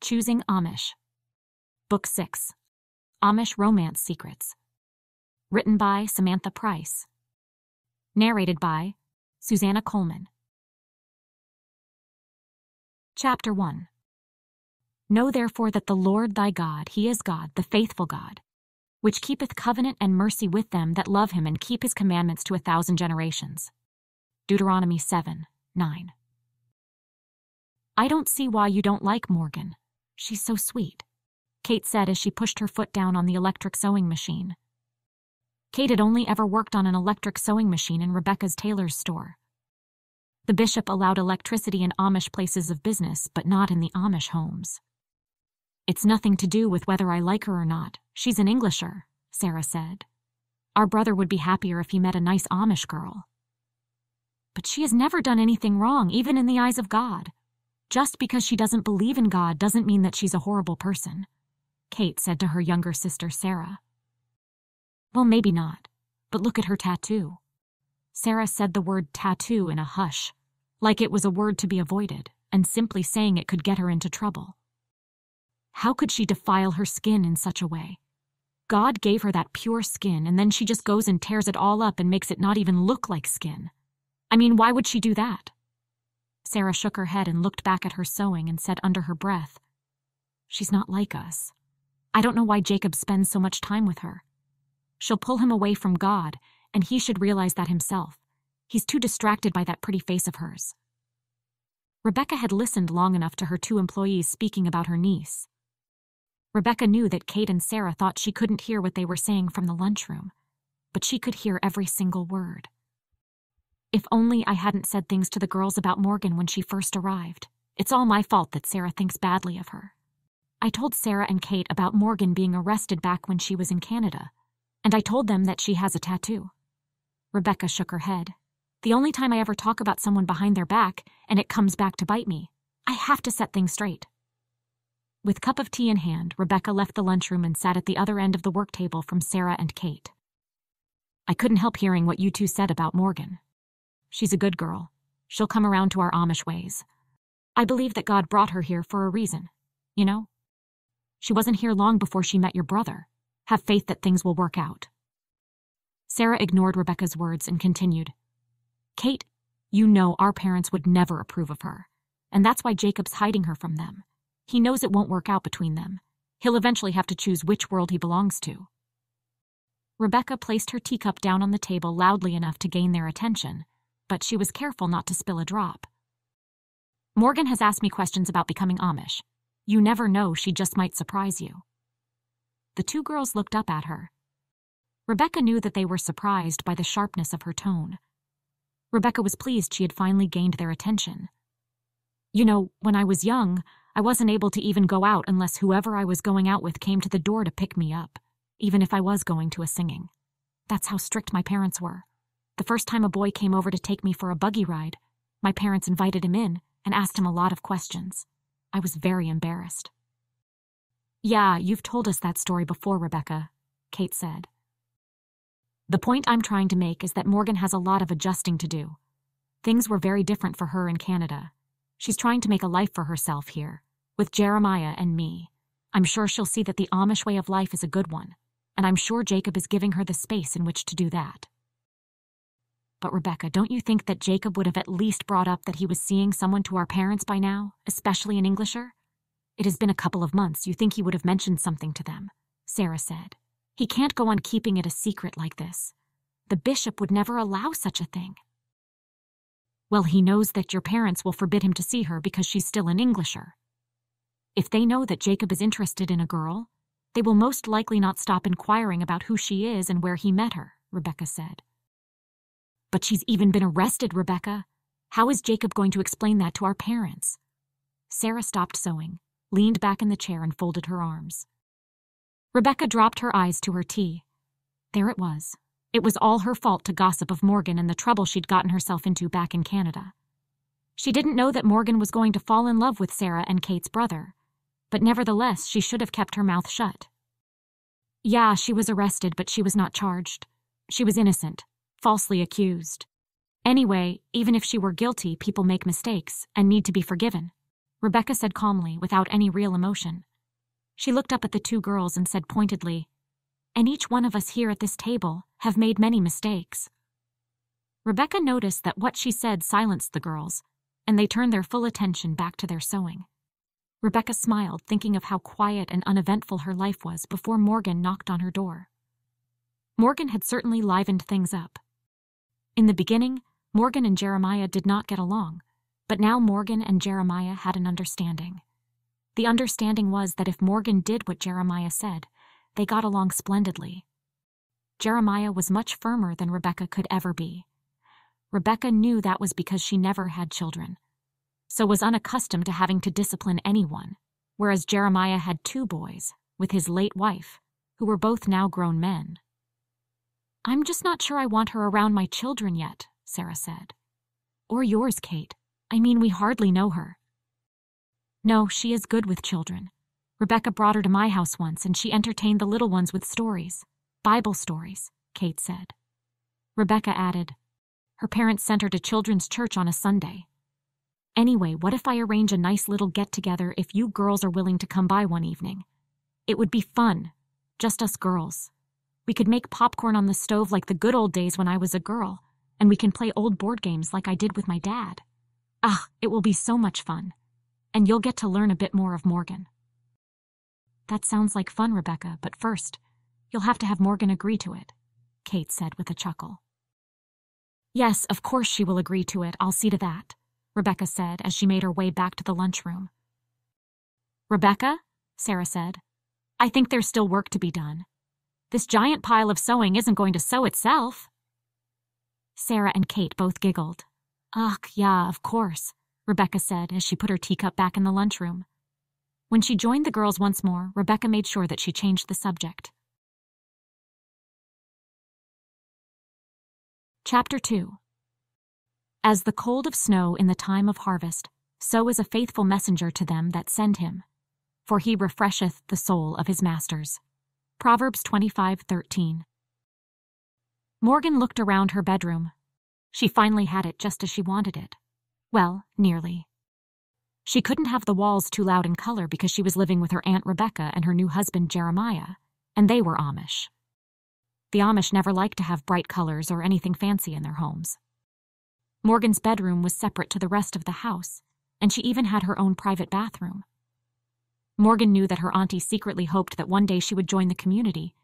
Choosing Amish. Book 6. Amish Romance Secrets. Written by Samantha Price. Narrated by Susanna Coleman. Chapter 1. Know therefore that the Lord thy God, he is God, the faithful God, which keepeth covenant and mercy with them that love him and keep his commandments to 1,000 generations. Deuteronomy 7:9. I don't see why you don't like Morgan. She's so sweet, Kate said as she pushed her foot down on the electric sewing machine. Kate had only ever worked on an electric sewing machine in Rebecca's tailor's store. The bishop allowed electricity in Amish places of business, but not in the Amish homes. It's nothing to do with whether I like her or not. She's an Englisher, Sarah said. Our brother would be happier if he met a nice Amish girl. But she has never done anything wrong, even in the eyes of God. Just because she doesn't believe in God doesn't mean that she's a horrible person, Kate said to her younger sister, Sarah. Well, maybe not, but look at her tattoo. Sarah said the word tattoo in a hush, like it was a word to be avoided, and simply saying it could get her into trouble. How could she defile her skin in such a way? God gave her that pure skin, and then she just goes and tears it all up and makes it not even look like skin. I mean, why would she do that? Sarah shook her head and looked back at her sewing and said under her breath, She's not like us. I don't know why Jacob spends so much time with her. She'll pull him away from God, and he should realize that himself. He's too distracted by that pretty face of hers. Rebecca had listened long enough to her two employees speaking about her niece. Rebecca knew that Kate and Sarah thought she couldn't hear what they were saying from the lunchroom, but she could hear every single word. If only I hadn't said things to the girls about Morgan when she first arrived. It's all my fault that Sarah thinks badly of her. I told Sarah and Kate about Morgan being arrested back when she was in Canada, and I told them that she has a tattoo. Rebecca shook her head. The only time I ever talk about someone behind their back, and it comes back to bite me. I have to set things straight. With cup of tea in hand, Rebecca left the lunchroom and sat at the other end of the work table from Sarah and Kate. I couldn't help hearing what you two said about Morgan. She's a good girl. She'll come around to our Amish ways. I believe that God brought her here for a reason, you know? She wasn't here long before she met your brother. Have faith that things will work out. Sarah ignored Rebecca's words and continued. Kate, you know our parents would never approve of her, and that's why Jacob's hiding her from them. He knows it won't work out between them. He'll eventually have to choose which world he belongs to. Rebecca placed her teacup down on the table loudly enough to gain their attention, but she was careful not to spill a drop. Morgan has asked me questions about becoming Amish. You never know, she just might surprise you. The two girls looked up at her. Rebecca knew that they were surprised by the sharpness of her tone. Rebecca was pleased she had finally gained their attention. You know, when I was young, I wasn't able to even go out unless whoever I was going out with came to the door to pick me up, even if I was going to a singing. That's how strict my parents were. The first time a boy came over to take me for a buggy ride, my parents invited him in and asked him a lot of questions. I was very embarrassed. Yeah, you've told us that story before, Rebecca, Kate said. The point I'm trying to make is that Morgan has a lot of adjusting to do. Things were very different for her in Canada. She's trying to make a life for herself here, with Jeremiah and me. I'm sure she'll see that the Amish way of life is a good one, and I'm sure Jacob is giving her the space in which to do that. But Rebecca, don't you think that Jacob would have at least brought up that he was seeing someone to our parents by now, especially an Englisher? It has been a couple of months. You think he would have mentioned something to them, Sarah said. He can't go on keeping it a secret like this. The bishop would never allow such a thing. Well, he knows that your parents will forbid him to see her because she's still an Englisher. If they know that Jacob is interested in a girl, they will most likely not stop inquiring about who she is and where he met her, Rebecca said. But she's even been arrested, Rebecca. How is Jacob going to explain that to our parents? Sarah stopped sewing, leaned back in the chair and folded her arms. Rebecca dropped her eyes to her tea. There it was. It was all her fault to gossip of Morgan and the trouble she'd gotten herself into back in Canada. She didn't know that Morgan was going to fall in love with Sarah and Kate's brother, but nevertheless she should have kept her mouth shut. Yeah, she was arrested, but she was not charged. She was innocent, falsely accused. Anyway, even if she were guilty, people make mistakes and need to be forgiven. Rebecca said calmly, without any real emotion. She looked up at the two girls and said pointedly, "And each one of us here at this table have made many mistakes." Rebecca noticed that what she said silenced the girls, and they turned their full attention back to their sewing. Rebecca smiled, thinking of how quiet and uneventful her life was before Morgan knocked on her door. Morgan had certainly livened things up. In the beginning, Morgan and Jeremiah did not get along, but now Morgan and Jeremiah had an understanding. The understanding was that if Morgan did what Jeremiah said, they got along splendidly. Jeremiah was much firmer than Rebecca could ever be. Rebecca knew that was because she never had children, so was unaccustomed to having to discipline anyone, whereas Jeremiah had two boys, with his late wife, who were both now grown men. "I'm just not sure I want her around my children yet," Sarah said. "Or yours, Kate. I mean, we hardly know her." "No, she is good with children. Rebecca brought her to my house once, and she entertained the little ones with stories, Bible stories," Kate said. Rebecca added, "Her parents sent her to children's church on a Sunday. Anyway, what if I arrange a nice little get-together if you girls are willing to come by one evening? It would be fun, just us girls. We could make popcorn on the stove like the good old days when I was a girl, and we can play old board games like I did with my dad. Ah, it will be so much fun. And you'll get to learn a bit more of Morgan." "That sounds like fun, Rebecca, but first, you'll have to have Morgan agree to it," Kate said with a chuckle. "Yes, of course she will agree to it. I'll see to that," Rebecca said as she made her way back to the lunchroom. "Rebecca," Sarah said, "I think there's still work to be done. This giant pile of sewing isn't going to sew itself." Sarah and Kate both giggled. "Ugh, yeah, of course," Rebecca said as she put her teacup back in the lunchroom. When she joined the girls once more, Rebecca made sure that she changed the subject. Chapter 2. As the cold of snow in the time of harvest, so is a faithful messenger to them that send him, for he refresheth the soul of his masters. Proverbs 25:13. Morgan looked around her bedroom. She finally had it just as she wanted it. Well, nearly. She couldn't have the walls too loud in color because she was living with her Aunt Rebecca and her new husband Jeremiah, and they were Amish. The Amish never liked to have bright colors or anything fancy in their homes. Morgan's bedroom was separate to the rest of the house, and she even had her own private bathroom. Morgan knew that her auntie secretly hoped that one day she would join the community,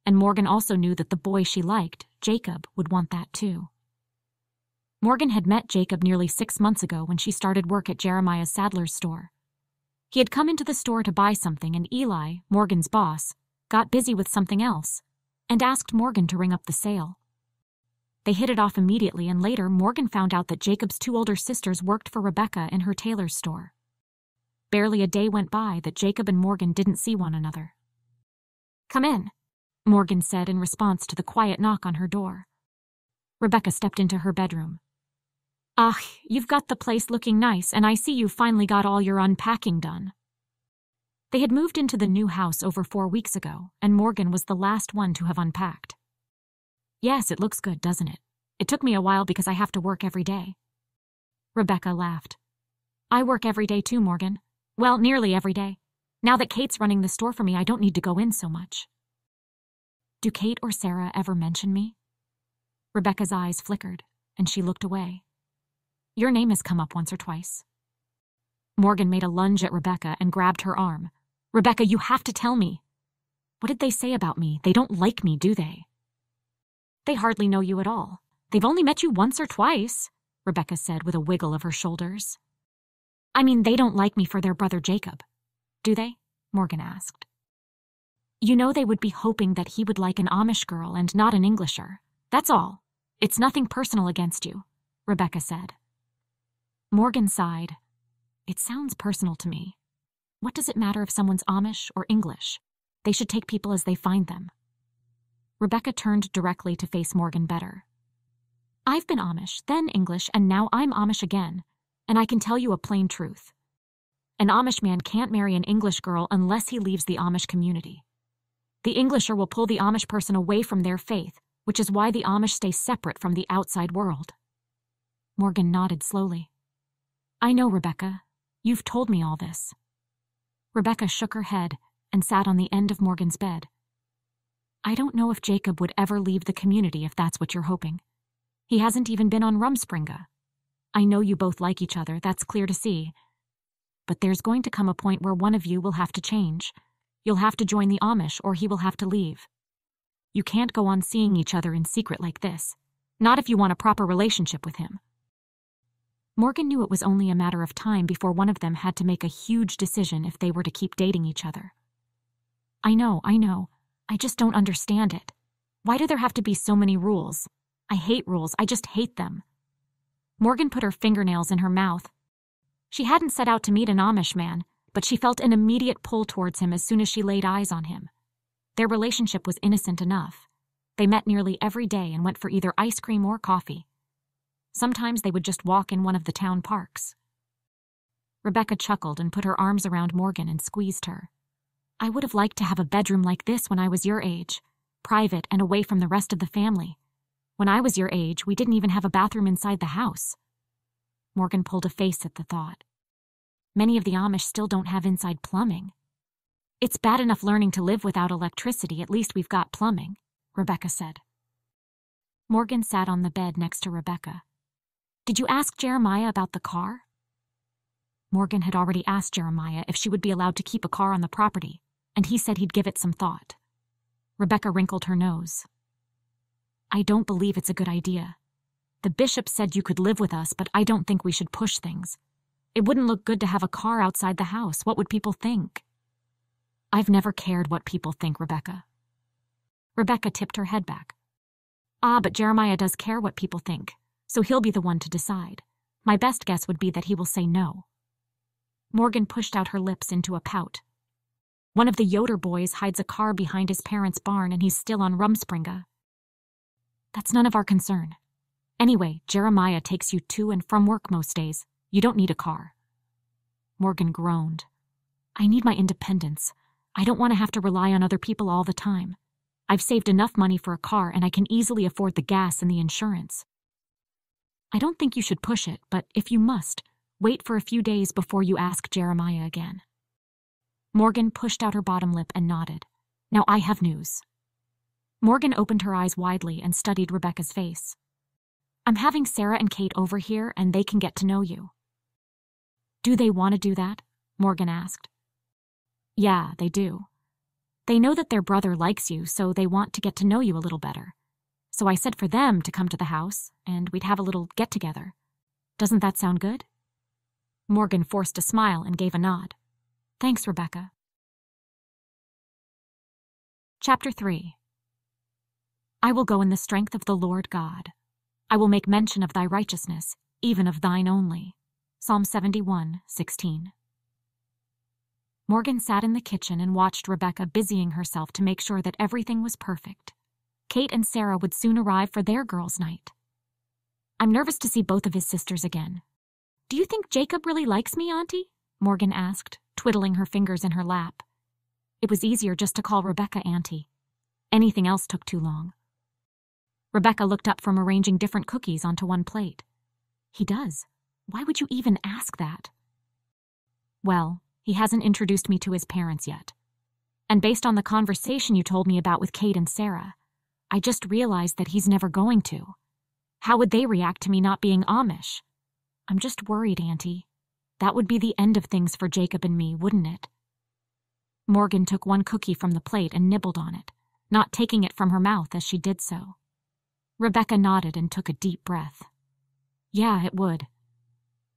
and Morgan also knew that the boy she liked, Jacob, would want that too. Morgan had met Jacob nearly 6 months ago when she started work at Jeremiah Sadler's store. He had come into the store to buy something, and Eli, Morgan's boss, got busy with something else and asked Morgan to ring up the sale. They hit it off immediately, and later Morgan found out that Jacob's 2 older sisters worked for Rebecca in her tailor's store. Barely a day went by that Jacob and Morgan didn't see one another. "Come in," Morgan said in response to the quiet knock on her door. Rebecca stepped into her bedroom. "Ah, you've got the place looking nice, and I see you've finally got all your unpacking done." They had moved into the new house over 4 weeks ago, and Morgan was the last one to have unpacked. "Yes, it looks good, doesn't it? It took me a while because I have to work every day." Rebecca laughed. "I work every day too, Morgan. Well, nearly every day. Now that Kate's running the store for me, I don't need to go in so much." "Do Kate or Sarah ever mention me?" Rebecca's eyes flickered, and she looked away. "Your name has come up once or twice." Morgan made a lunge at Rebecca and grabbed her arm. "Rebecca, you have to tell me." "What did they say about me? They don't like me, do they?" "They hardly know you at all. They've only met you once or twice," Rebecca said with a wiggle of her shoulders. "I mean, they don't like me for their brother Jacob. Do they?" Morgan asked. "You know they would be hoping that he would like an Amish girl and not an Englisher. That's all. It's nothing personal against you," Rebecca said. Morgan sighed. "It sounds personal to me. What does it matter if someone's Amish or English? They should take people as they find them." Rebecca turned directly to face Morgan better. "I've been Amish, then English, and now I'm Amish again, and I can tell you a plain truth. An Amish man can't marry an English girl unless he leaves the Amish community. The Englisher will pull the Amish person away from their faith, which is why the Amish stay separate from the outside world." Morgan nodded slowly. "I know, Rebecca. You've told me all this. Rebecca shook her head and sat on the end of Morgan's bed. I don't know if Jacob would ever leave the community if that's what you're hoping. He hasn't even been on Rumspringa. I know you both like each other, that's clear to see. But there's going to come a point where one of you will have to change. You'll have to join the Amish or he will have to leave. You can't go on seeing each other in secret like this. Not if you want a proper relationship with him. Morgan knew it was only a matter of time before one of them had to make a huge decision if they were to keep dating each other. I know. I just don't understand it. Why do there have to be so many rules? I hate rules, I just hate them. Morgan put her fingernails in her mouth. She hadn't set out to meet an Amish man, but she felt an immediate pull towards him as soon as she laid eyes on him. Their relationship was innocent enough. They met nearly every day and went for either ice cream or coffee. Sometimes they would just walk in one of the town parks. Rebecca chuckled and put her arms around Morgan and squeezed her. I would have liked to have a bedroom like this when I was your age, private and away from the rest of the family. When I was your age, we didn't even have a bathroom inside the house. Morgan pulled a face at the thought. Many of the Amish still don't have inside plumbing. It's bad enough learning to live without electricity, at least we've got plumbing, Rebecca said. Morgan sat on the bed next to Rebecca. Did you ask Jeremiah about the car? Morgan had already asked Jeremiah if she would be allowed to keep a car on the property, and he said he'd give it some thought. Rebecca wrinkled her nose. I don't believe it's a good idea. The bishop said you could live with us, but I don't think we should push things. It wouldn't look good to have a car outside the house. What would people think? I've never cared what people think, Rebecca. Rebecca tipped her head back. But Jeremiah does care what people think, so he'll be the one to decide. My best guess would be that he will say no. Morgan pushed out her lips into a pout. One of the Yoder boys hides a car behind his parents' barn and he's still on Rumspringa. That's none of our concern. Anyway, Jeremiah takes you to and from work most days. You don't need a car. Morgan groaned. I need my independence. I don't want to have to rely on other people all the time. I've saved enough money for a car and I can easily afford the gas and the insurance. I don't think you should push it, but if you must, wait for a few days before you ask Jeremiah again. Morgan pushed out her bottom lip and nodded. Now I have news. Morgan opened her eyes widely and studied Rebecca's face. I'm having Sarah and Kate over here and they can get to know you. Do they want to do that? Morgan asked. Yeah, they do. They know that their brother likes you, so they want to get to know you a little better. So I said for them to come to the house, and we'd have a little get-together. Doesn't that sound good? Morgan forced a smile and gave a nod. Thanks, Rebecca. Chapter 3. I will go in the strength of the Lord God. I will make mention of thy righteousness, even of thine only. Psalm 71:16. Morgan sat in the kitchen and watched Rebecca busying herself to make sure that everything was perfect. Kate and Sarah would soon arrive for their girls' night. I'm nervous to see both of his sisters again. Do you think Jacob really likes me, Auntie? Morgan asked, twiddling her fingers in her lap. It was easier just to call Rebecca Auntie. Anything else took too long. Rebecca looked up from arranging different cookies onto one plate. He does. Why would you even ask that? Well, he hasn't introduced me to his parents yet. And based on the conversation you told me about with Kate and Sarah, I just realized that he's never going to. How would they react to me not being Amish? I'm just worried, Auntie. That would be the end of things for Jacob and me, wouldn't it? Morgan took one cookie from the plate and nibbled on it, not taking it from her mouth as she did so. Rebecca nodded and took a deep breath. Yeah, it would.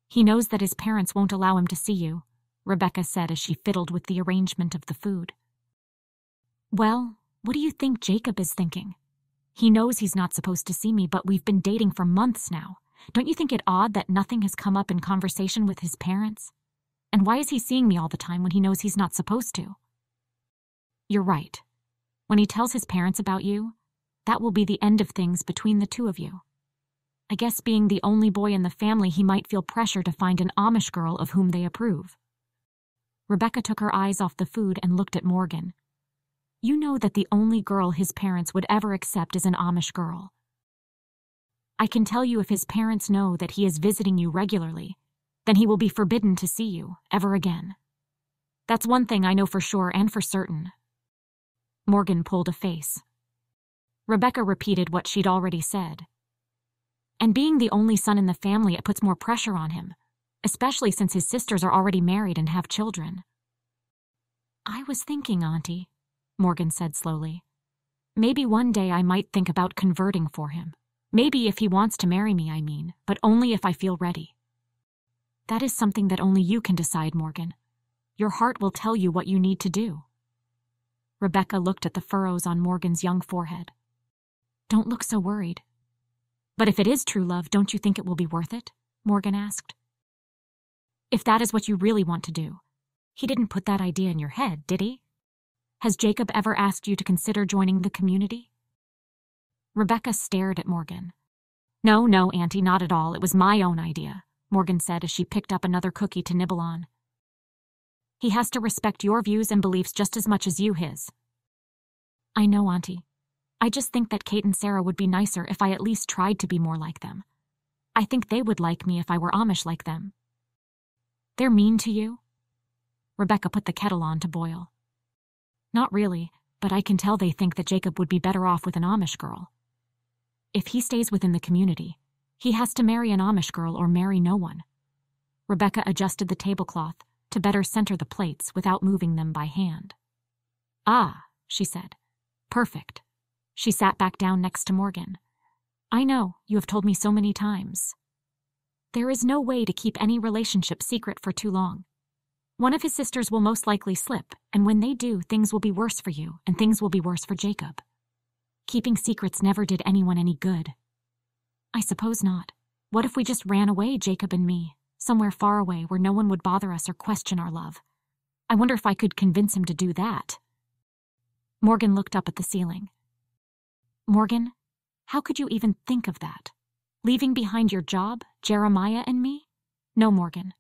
He knows that his parents won't allow him to see you, Rebecca said as she fiddled with the arrangement of the food. Well, what do you think Jacob is thinking? He knows he's not supposed to see me, but we've been dating for months now. Don't you think it odd that nothing has come up in conversation with his parents? And why is he seeing me all the time when he knows he's not supposed to? You're right. When he tells his parents about you, that will be the end of things between the two of you. I guess being the only boy in the family, he might feel pressure to find an Amish girl of whom they approve. Rebecca took her eyes off the food and looked at Morgan. You know that the only girl his parents would ever accept is an Amish girl. I can tell you if his parents know that he is visiting you regularly, then he will be forbidden to see you ever again. That's one thing I know for sure and for certain." Morgan pulled a face. Rebecca repeated what she'd already said. "And being the only son in the family, it puts more pressure on him, especially since his sisters are already married and have children." "I was thinking, Auntie," Morgan said slowly, "maybe one day I might think about converting for him. Maybe if he wants to marry me, I mean, but only if I feel ready." "That is something that only you can decide, Morgan. Your heart will tell you what you need to do." Rebecca looked at the furrows on Morgan's young forehead. "Don't look so worried." "But if it is true love, don't you think it will be worth it?" Morgan asked. "If that is what you really want to do. He didn't put that idea in your head, did he? Has Jacob ever asked you to consider joining the community?" Rebecca stared at Morgan. No, Auntie, not at all. It was my own idea," Morgan said as she picked up another cookie to nibble on. "He has to respect your views and beliefs just as much as you his." "I know, Auntie. I just think that Kate and Sarah would be nicer if I at least tried to be more like them. I think they would like me if I were Amish like them." "They're mean to you?" Rebecca put the kettle on to boil. "Not really, but I can tell they think that Jacob would be better off with an Amish girl. If he stays within the community, he has to marry an Amish girl or marry no one." Rebecca adjusted the tablecloth to better center the plates without moving them by hand. "Ah," she said. "Perfect." She sat back down next to Morgan. "I know, you have told me so many times. There is no way to keep any relationship secret for too long. One of his sisters will most likely slip, and when they do, things will be worse for you, and things will be worse for Jacob. Keeping secrets never did anyone any good." "I suppose not. What if we just ran away, Jacob and me, somewhere far away where no one would bother us or question our love? I wonder if I could convince him to do that." Morgan looked up at the ceiling. "Morgan, how could you even think of that? Leaving behind your job, Jeremiah and me? No, Morgan.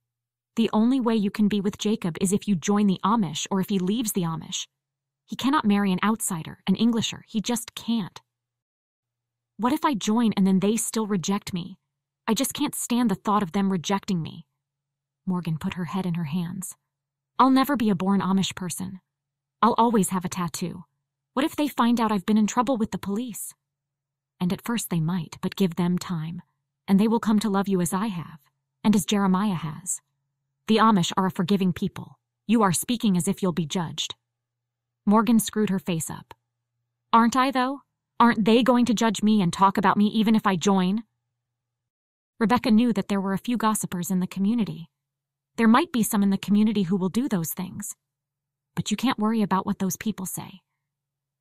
The only way you can be with Jacob is if you join the Amish or if he leaves the Amish. He cannot marry an outsider, an Englisher. He just can't." "What if I join and then they still reject me? I just can't stand the thought of them rejecting me." Morgan put her head in her hands. "I'll never be a born Amish person. I'll always have a tattoo. What if they find out I've been in trouble with the police? And at first they might, but give them time, and they will come to love you as I have, and as Jeremiah has. The Amish are a forgiving people. You are speaking as if you'll be judged." Morgan screwed her face up. "Aren't I, though? Aren't they going to judge me and talk about me even if I join?" Rebecca knew that there were a few gossipers in the community. There might be some in the community who will do those things. But you can't worry about what those people say.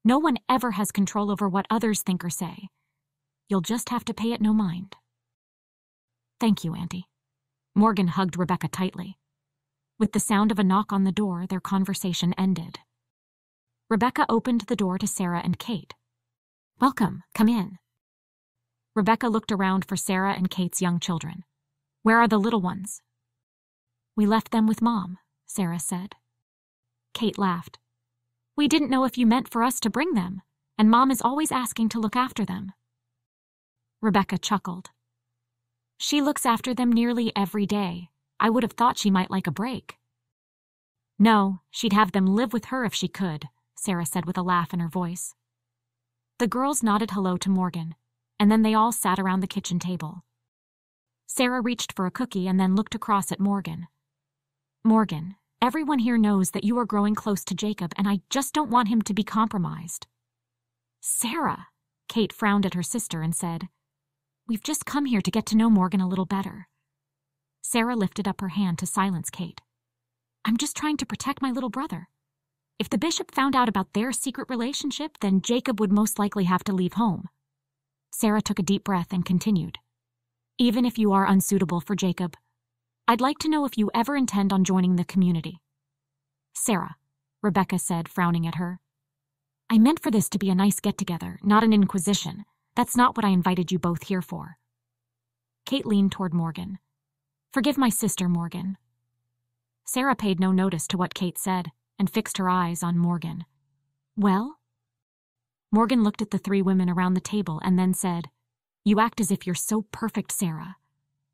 No one ever has control over what others think or say. You'll just have to pay it no mind. "Thank you, Auntie." Morgan hugged Rebecca tightly. With the sound of a knock on the door, their conversation ended. Rebecca opened the door to Sarah and Kate. "Welcome, come in." Rebecca looked around for Sarah and Kate's young children. "Where are the little ones?" "We left them with Mom," Sarah said. Kate laughed. "We didn't know if you meant for us to bring them, and Mom is always asking to look after them." Rebecca chuckled. "She looks after them nearly every day. I would have thought she might like a break." "No, she'd have them live with her if she could," Sarah said with a laugh in her voice. The girls nodded hello to Morgan, and then they all sat around the kitchen table. Sarah reached for a cookie and then looked across at Morgan. "Morgan, everyone here knows that you are growing close to Jacob, and I just don't want him to be compromised." "Sarah," Kate frowned at her sister and said, "We've just come here to get to know Morgan a little better." Sarah lifted up her hand to silence Kate. "I'm just trying to protect my little brother. If the bishop found out about their secret relationship, then Jacob would most likely have to leave home." Sarah took a deep breath and continued. "Even if you are unsuitable for Jacob, I'd like to know if you ever intend on joining the community." "Sarah," Rebecca said, frowning at her, "I meant for this to be a nice get-together, not an inquisition. That's not what I invited you both here for." Kate leaned toward Morgan. "Forgive my sister, Morgan." Sarah paid no notice to what Kate said and fixed her eyes on Morgan. "Well?" Morgan looked at the three women around the table and then said, "You act as if you're so perfect, Sarah.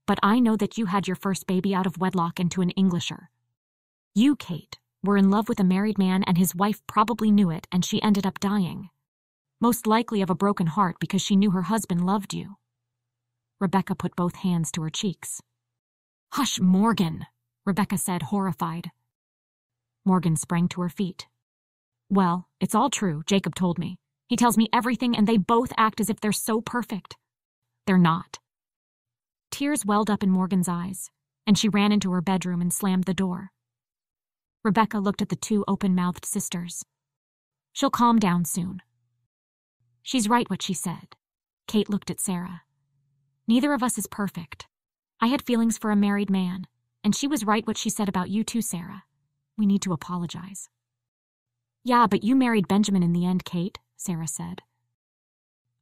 But I know that you had your first baby out of wedlock into an Englisher. You, Kate, were in love with a married man and his wife probably knew it and she ended up dying. Most likely of a broken heart because she knew her husband loved you. Rebecca put both hands to her cheeks. Hush, Morgan, Rebecca said, horrified. Morgan sprang to her feet. Well, it's all true, Jacob told me. He tells me everything and they both act as if they're so perfect. They're not. Tears welled up in Morgan's eyes, and she ran into her bedroom and slammed the door. Rebecca looked at the two open-mouthed sisters. She'll calm down soon. She's right what she said. Kate looked at Sarah. Neither of us is perfect. I had feelings for a married man, and she was right what she said about you too, Sarah. We need to apologize. Yeah, but you married Benjamin in the end, Kate, Sarah said.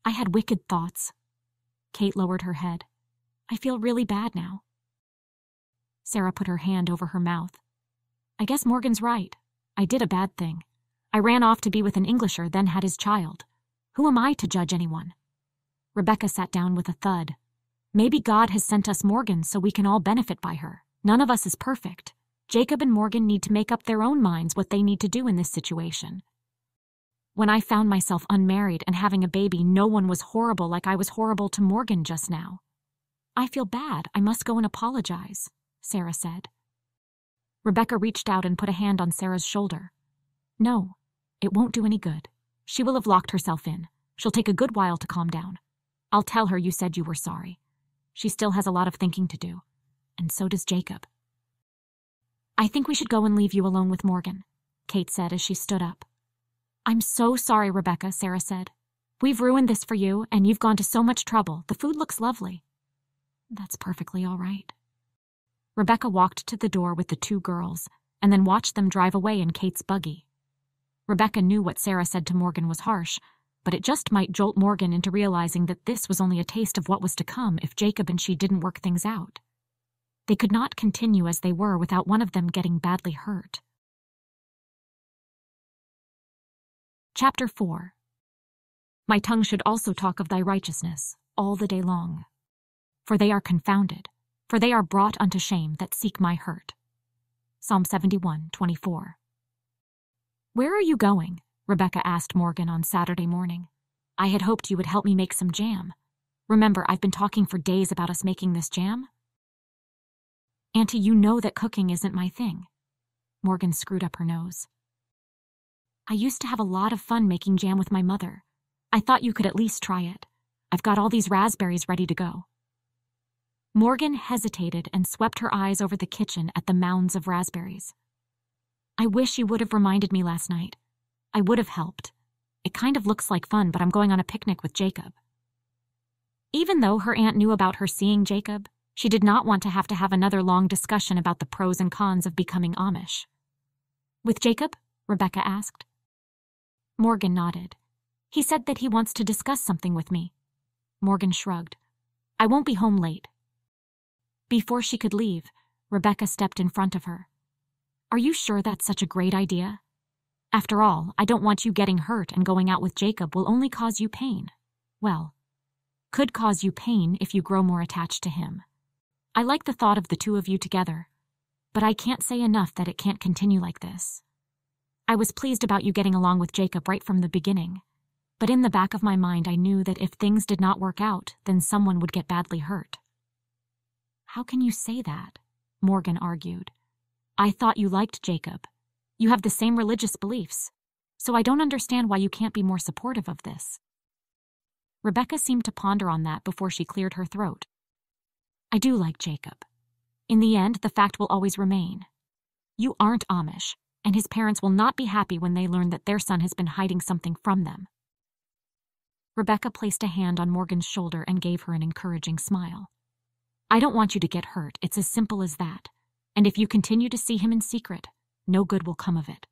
I had wicked thoughts. Kate lowered her head. I feel really bad now. Sarah put her hand over her mouth. I guess Morgan's right. I did a bad thing. I ran off to be with an Englisher, then had his child. Who am I to judge anyone? Rebecca sat down with a thud. Maybe God has sent us Morgan so we can all benefit by her. None of us is perfect. Jacob and Morgan need to make up their own minds what they need to do in this situation. When I found myself unmarried and having a baby, no one was horrible like I was horrible to Morgan just now. I feel bad. I must go and apologize, Sarah said. Rebecca reached out and put a hand on Sarah's shoulder. No, it won't do any good. She will have locked herself in. She'll take a good while to calm down. I'll tell her you said you were sorry. She still has a lot of thinking to do, and so does Jacob. I think we should go and leave you alone with Morgan, Kate said as she stood up. I'm so sorry, Rebecca, Sarah said. We've ruined this for you, and you've gone to so much trouble. The food looks lovely. That's perfectly all right. Rebecca walked to the door with the two girls, and then watched them drive away in Kate's buggy. Rebecca knew what Sarah said to Morgan was harsh, but it just might jolt Morgan into realizing that this was only a taste of what was to come if Jacob and she didn't work things out. They could not continue as they were without one of them getting badly hurt. Chapter 4. My tongue should also talk of thy righteousness all the day long. For they are confounded, for they are brought unto shame that seek my hurt. Psalm 71:24. Where are you going? Rebecca asked Morgan on Saturday morning. I had hoped you would help me make some jam. Remember, I've been talking for days about us making this jam? Auntie, you know that cooking isn't my thing. Morgan screwed up her nose. I used to have a lot of fun making jam with my mother. I thought you could at least try it. I've got all these raspberries ready to go. Morgan hesitated and swept her eyes over the kitchen at the mounds of raspberries. I wish you would have reminded me last night. I would have helped. It kind of looks like fun, but I'm going on a picnic with Jacob. Even though her aunt knew about her seeing Jacob, she did not want to have another long discussion about the pros and cons of becoming Amish. With Jacob? Rebecca asked. Morgan nodded. He said that he wants to discuss something with me. Morgan shrugged. I won't be home late. Before she could leave, Rebecca stepped in front of her. Are you sure that's such a great idea? After all, I don't want you getting hurt, and going out with Jacob will only cause you pain. Well, could cause you pain if you grow more attached to him. I like the thought of the two of you together, but I can't say enough that it can't continue like this. I was pleased about you getting along with Jacob right from the beginning, but in the back of my mind I knew that if things did not work out, then someone would get badly hurt. How can you say that? Morgan argued. I thought you liked Jacob. You have the same religious beliefs, so I don't understand why you can't be more supportive of this. Rebecca seemed to ponder on that before she cleared her throat. I do like Jacob. In the end, the fact will always remain. You aren't Amish, and his parents will not be happy when they learn that their son has been hiding something from them. Rebecca placed a hand on Morgan's shoulder and gave her an encouraging smile. I don't want you to get hurt. It's as simple as that. And if you continue to see him in secret, no good will come of it.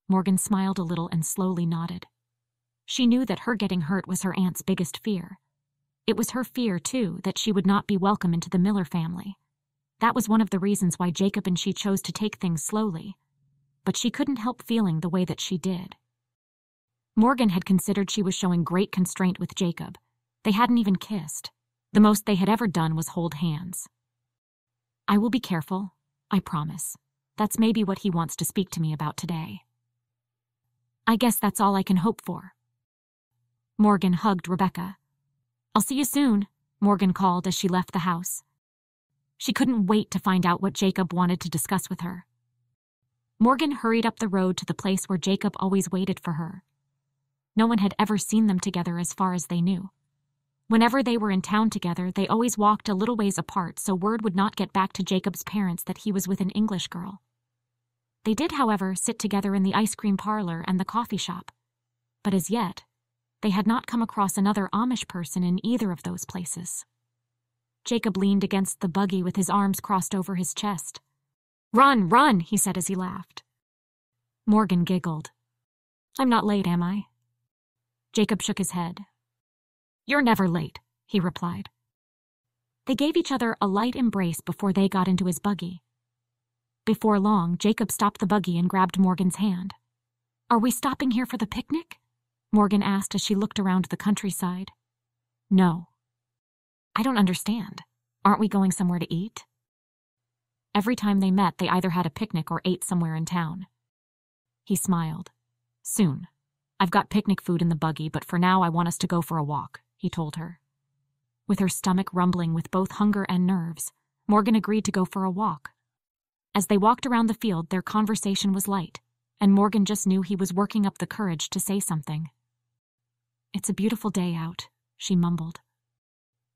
Morgan smiled a little and slowly nodded. She knew that her getting hurt was her aunt's biggest fear. It was her fear, too, that she would not be welcome into the Miller family. That was one of the reasons why Jacob and she chose to take things slowly. But she couldn't help feeling the way that she did. Morgan had considered she was showing great constraint with Jacob. They hadn't even kissed. The most they had ever done was hold hands. "I will be careful, I promise. That's maybe what he wants to speak to me about today." "I guess that's all I can hope for." Morgan hugged Rebecca. "I'll see you soon," Morgan called as she left the house. She couldn't wait to find out what Jacob wanted to discuss with her. Morgan hurried up the road to the place where Jacob always waited for her. No one had ever seen them together as far as they knew. Whenever they were in town together, they always walked a little ways apart so word would not get back to Jacob's parents that he was with an English girl. They did, however, sit together in the ice cream parlor and the coffee shop. But as yet, they had not come across another Amish person in either of those places. Jacob leaned against the buggy with his arms crossed over his chest. "Run, run," he said as he laughed. Morgan giggled. "I'm not late, am I?" Jacob shook his head. "You're never late," he replied. They gave each other a light embrace before they got into his buggy. Before long, Jacob stopped the buggy and grabbed Morgan's hand. "Are we stopping here for the picnic?" Morgan asked as she looked around the countryside. "No." "I don't understand. Aren't we going somewhere to eat?" Every time they met, they either had a picnic or ate somewhere in town. He smiled. "Soon. I've got picnic food in the buggy, but for now I want us to go for a walk," he told her. With her stomach rumbling with both hunger and nerves, Morgan agreed to go for a walk. As they walked around the field, their conversation was light, and Morgan just knew he was working up the courage to say something. "It's a beautiful day out," she mumbled.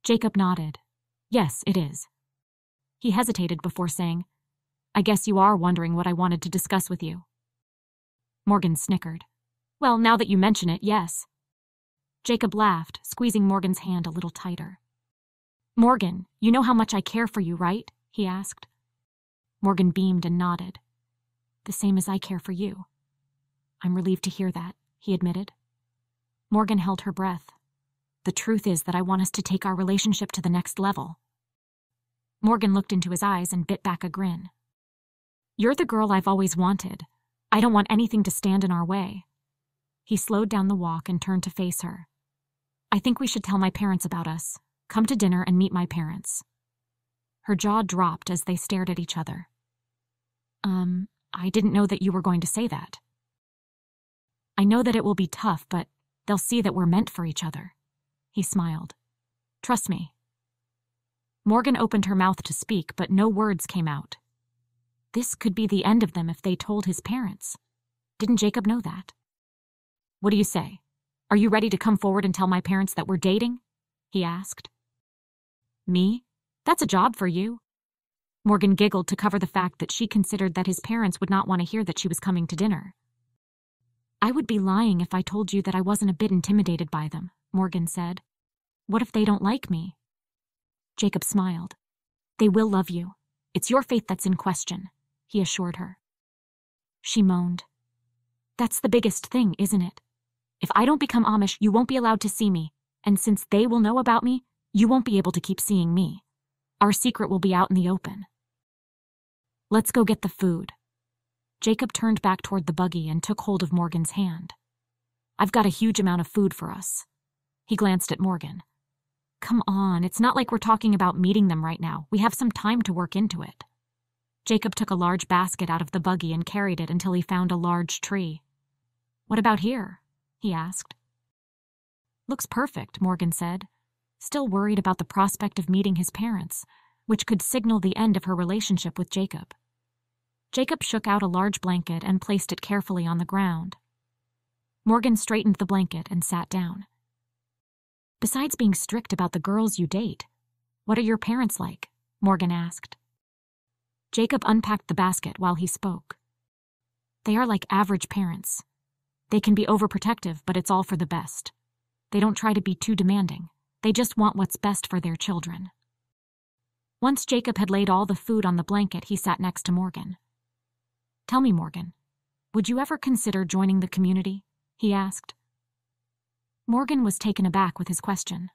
Jacob nodded. "Yes, it is." He hesitated before saying, "I guess you are wondering what I wanted to discuss with you." Morgan snickered. "Well, now that you mention it, yes." Jacob laughed, squeezing Morgan's hand a little tighter. "Morgan, you know how much I care for you, right?" he asked. Morgan beamed and nodded. "The same as I care for you." "I'm relieved to hear that," he admitted. Morgan held her breath. "The truth is that I want us to take our relationship to the next level." Morgan looked into his eyes and bit back a grin. "You're the girl I've always wanted. I don't want anything to stand in our way." He slowed down the walk and turned to face her. "I think we should tell my parents about us. Come to dinner and meet my parents." Her jaw dropped as they stared at each other. I didn't know that you were going to say that." "I know that it will be tough, but they'll see that we're meant for each other." He smiled. "Trust me." Morgan opened her mouth to speak, but no words came out. This could be the end of them if they told his parents. Didn't Jacob know that? "What do you say? Are you ready to come forward and tell my parents that we're dating?" he asked. "Me? That's a job for you." Morgan giggled to cover the fact that she considered that his parents would not want to hear that she was coming to dinner. "I would be lying if I told you that I wasn't a bit intimidated by them," Morgan said. "What if they don't like me?" Jacob smiled. "They will love you. It's your faith that's in question," he assured her. She moaned. "That's the biggest thing, isn't it? If I don't become Amish, you won't be allowed to see me, and since they will know about me, you won't be able to keep seeing me. Our secret will be out in the open." "Let's go get the food." Jacob turned back toward the buggy and took hold of Morgan's hand. "I've got a huge amount of food for us." He glanced at Morgan. "Come on, it's not like we're talking about meeting them right now. We have some time to work into it." Jacob took a large basket out of the buggy and carried it until he found a large tree. "What about here?" he asked. "Looks perfect," Morgan said, still worried about the prospect of meeting his parents, which could signal the end of her relationship with Jacob. Jacob shook out a large blanket and placed it carefully on the ground. Morgan straightened the blanket and sat down. "Besides being strict about the girls you date, what are your parents like?" Morgan asked. Jacob unpacked the basket while he spoke. "They are like average parents. They can be overprotective, but it's all for the best. They don't try to be too demanding. They just want what's best for their children." Once Jacob had laid all the food on the blanket, he sat next to Morgan. "Tell me, Morgan, would you ever consider joining the community?" he asked. Morgan was taken aback with his question.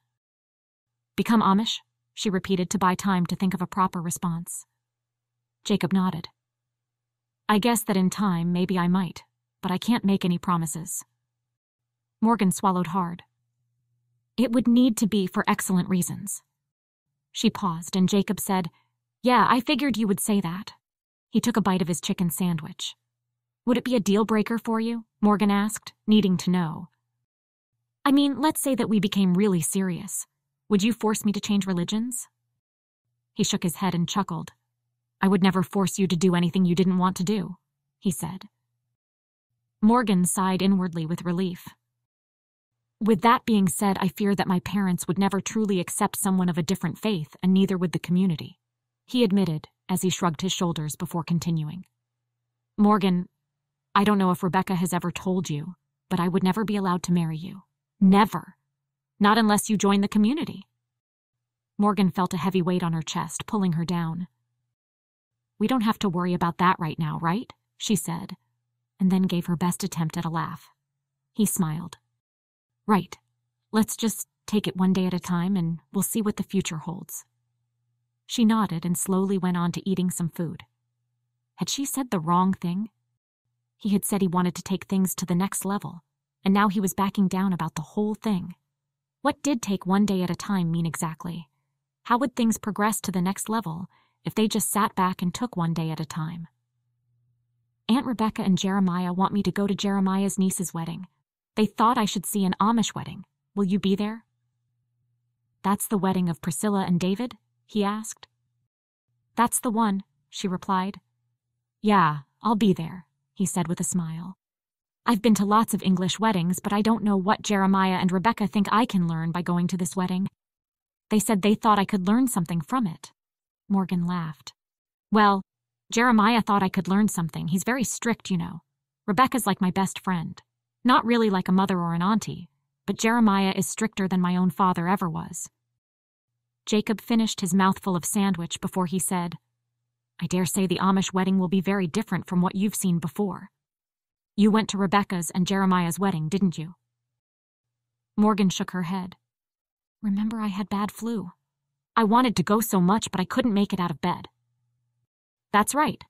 "Become Amish?" she repeated to buy time to think of a proper response. Jacob nodded. "I guess that in time, maybe I might, but I can't make any promises." Morgan swallowed hard. "It would need to be for excellent reasons. She paused, and Jacob said, "Yeah, I figured you would say that." He took a bite of his chicken sandwich. "Would it be a deal breaker for you?" Morgan asked, needing to know. "I mean, let's say that we became really serious. Would you force me to change religions?" He shook his head and chuckled. "I would never force you to do anything you didn't want to do," he said. Morgan sighed inwardly with relief. "With that being said, I fear that my parents would never truly accept someone of a different faith, and neither would the community," he admitted as he shrugged his shoulders before continuing. "Morgan, I don't know if Rebecca has ever told you, but I would never be allowed to marry you. Never. Not unless you join the community." Morgan felt a heavy weight on her chest, pulling her down. "We don't have to worry about that right now, right?" she said, and then gave her best attempt at a laugh. He smiled. "Right. Let's just take it one day at a time, and we'll see what the future holds." She nodded and slowly went on to eating some food. Had she said the wrong thing? He had said he wanted to take things to the next level, and now he was backing down about the whole thing. What did take one day at a time mean exactly? How would things progress to the next level if they just sat back and took one day at a time? "Aunt Rebecca and Jeremiah want me to go to Jeremiah's niece's wedding. They thought I should see an Amish wedding. Will you be there?" "That's the wedding of Priscilla and David?" he asked. "That's the one," she replied. "Yeah, I'll be there," he said with a smile. "I've been to lots of English weddings, but I don't know what Jeremiah and Rebecca think I can learn by going to this wedding. They said they thought I could learn something from it." Morgan laughed. "Well, Jeremiah thought I could learn something. He's very strict, you know. Rebecca's like my best friend. Not really like a mother or an auntie, but Jeremiah is stricter than my own father ever was." Jacob finished his mouthful of sandwich before he said, "I dare say the Amish wedding will be very different from what you've seen before. You went to Rebecca's and Jeremiah's wedding, didn't you?" Morgan shook her head. "Remember, I had bad flu. I wanted to go so much, but I couldn't make it out of bed." "That's right.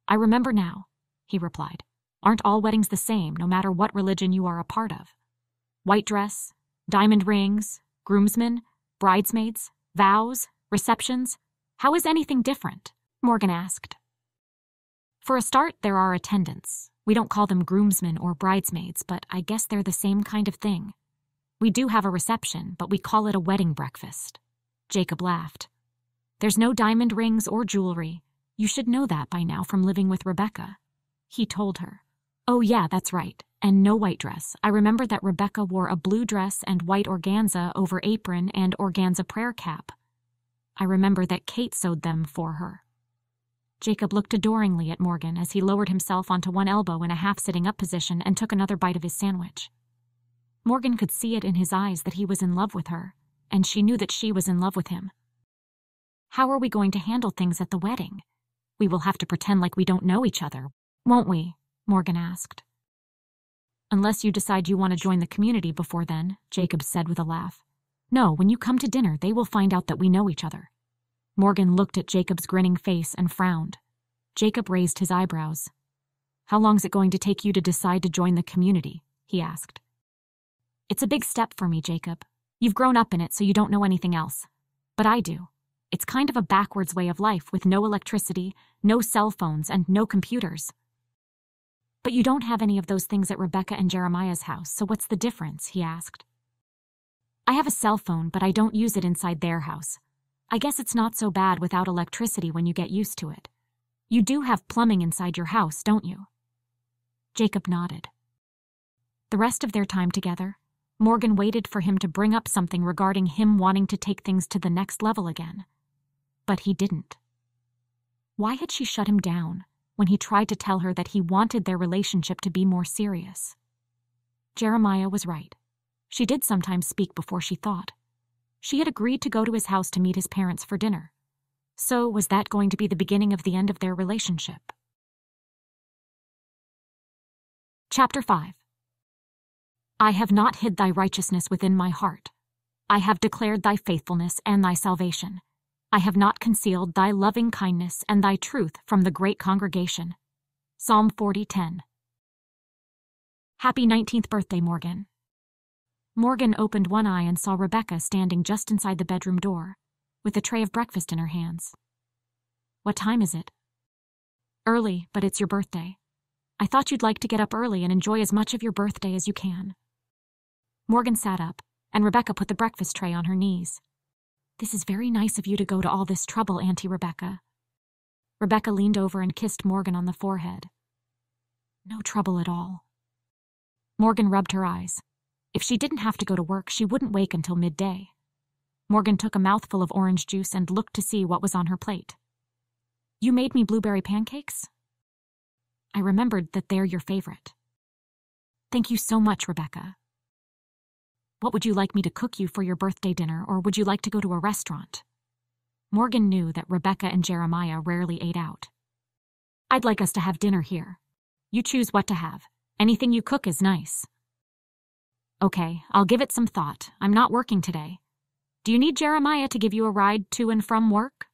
I remember now," he replied. "Aren't all weddings the same, no matter what religion you are a part of? White dress, diamond rings, groomsmen, bridesmaids, vows, receptions. How is anything different?" Morgan asked. "For a start, there are attendants. We don't call them groomsmen or bridesmaids, but I guess they're the same kind of thing. We do have a reception, but we call it a wedding breakfast." Jacob laughed. "There's no diamond rings or jewelry. You should know that by now from living with Rebecca," he told her. "Oh yeah, that's right. And no white dress. I remember that Rebecca wore a blue dress and white organza over apron and organza prayer cap. I remember that Kate sewed them for her." Jacob looked adoringly at Morgan as he lowered himself onto one elbow in a half-sitting-up position and took another bite of his sandwich. Morgan could see it in his eyes that he was in love with her, and she knew that she was in love with him. "How are we going to handle things at the wedding? We will have to pretend like we don't know each other, won't we?" Morgan asked. "Unless you decide you want to join the community before then," Jacob said with a laugh. "No, when you come to dinner, they will find out that we know each other." Morgan looked at Jacob's grinning face and frowned. Jacob raised his eyebrows. "How long's it going to take you to decide to join the community?" he asked. "It's a big step for me, Jacob. You've grown up in it, so you don't know anything else. But I do. It's kind of a backwards way of life with no electricity, no cell phones, and no computers." "But you don't have any of those things at Rebecca and Jeremiah's house, so what's the difference?" he asked. "I have a cell phone, but I don't use it inside their house. I guess it's not so bad without electricity when you get used to it. You do have plumbing inside your house, don't you?" Jacob nodded. The rest of their time together, Morgan waited for him to bring up something regarding him wanting to take things to the next level again. But he didn't. Why had she shut him down when he tried to tell her that he wanted their relationship to be more serious? Jeremiah was right. She did sometimes speak before she thought. She had agreed to go to his house to meet his parents for dinner. So was that going to be the beginning of the end of their relationship? Chapter 5. I have not hid thy righteousness within my heart. I have declared thy faithfulness and thy salvation. I have not concealed thy loving kindness and thy truth from the great congregation. Psalm 40:10. Happy 19th birthday, Morgan. Morgan opened one eye and saw Rebecca standing just inside the bedroom door. with a tray of breakfast in her hands. "What time is it?" "Early, but it's your birthday. I thought you'd like to get up early and enjoy as much of your birthday as you can." Morgan sat up, and Rebecca put the breakfast tray on her knees. "This is very nice of you to go to all this trouble, Auntie Rebecca." Rebecca leaned over and kissed Morgan on the forehead. "No trouble at all." Morgan rubbed her eyes. If she didn't have to go to work, she wouldn't wake until midday. Morgan took a mouthful of orange juice and looked to see what was on her plate. "You made me blueberry pancakes?" "I remembered that they're your favorite." "Thank you so much, Rebecca." "What would you like me to cook you for your birthday dinner, or would you like to go to a restaurant?" Morgan knew that Rebecca and Jeremiah rarely ate out. "I'd like us to have dinner here. You choose what to have. Anything you cook is nice." "Okay, I'll give it some thought. I'm not working today. Do you need Jeremiah to give you a ride to and from work?"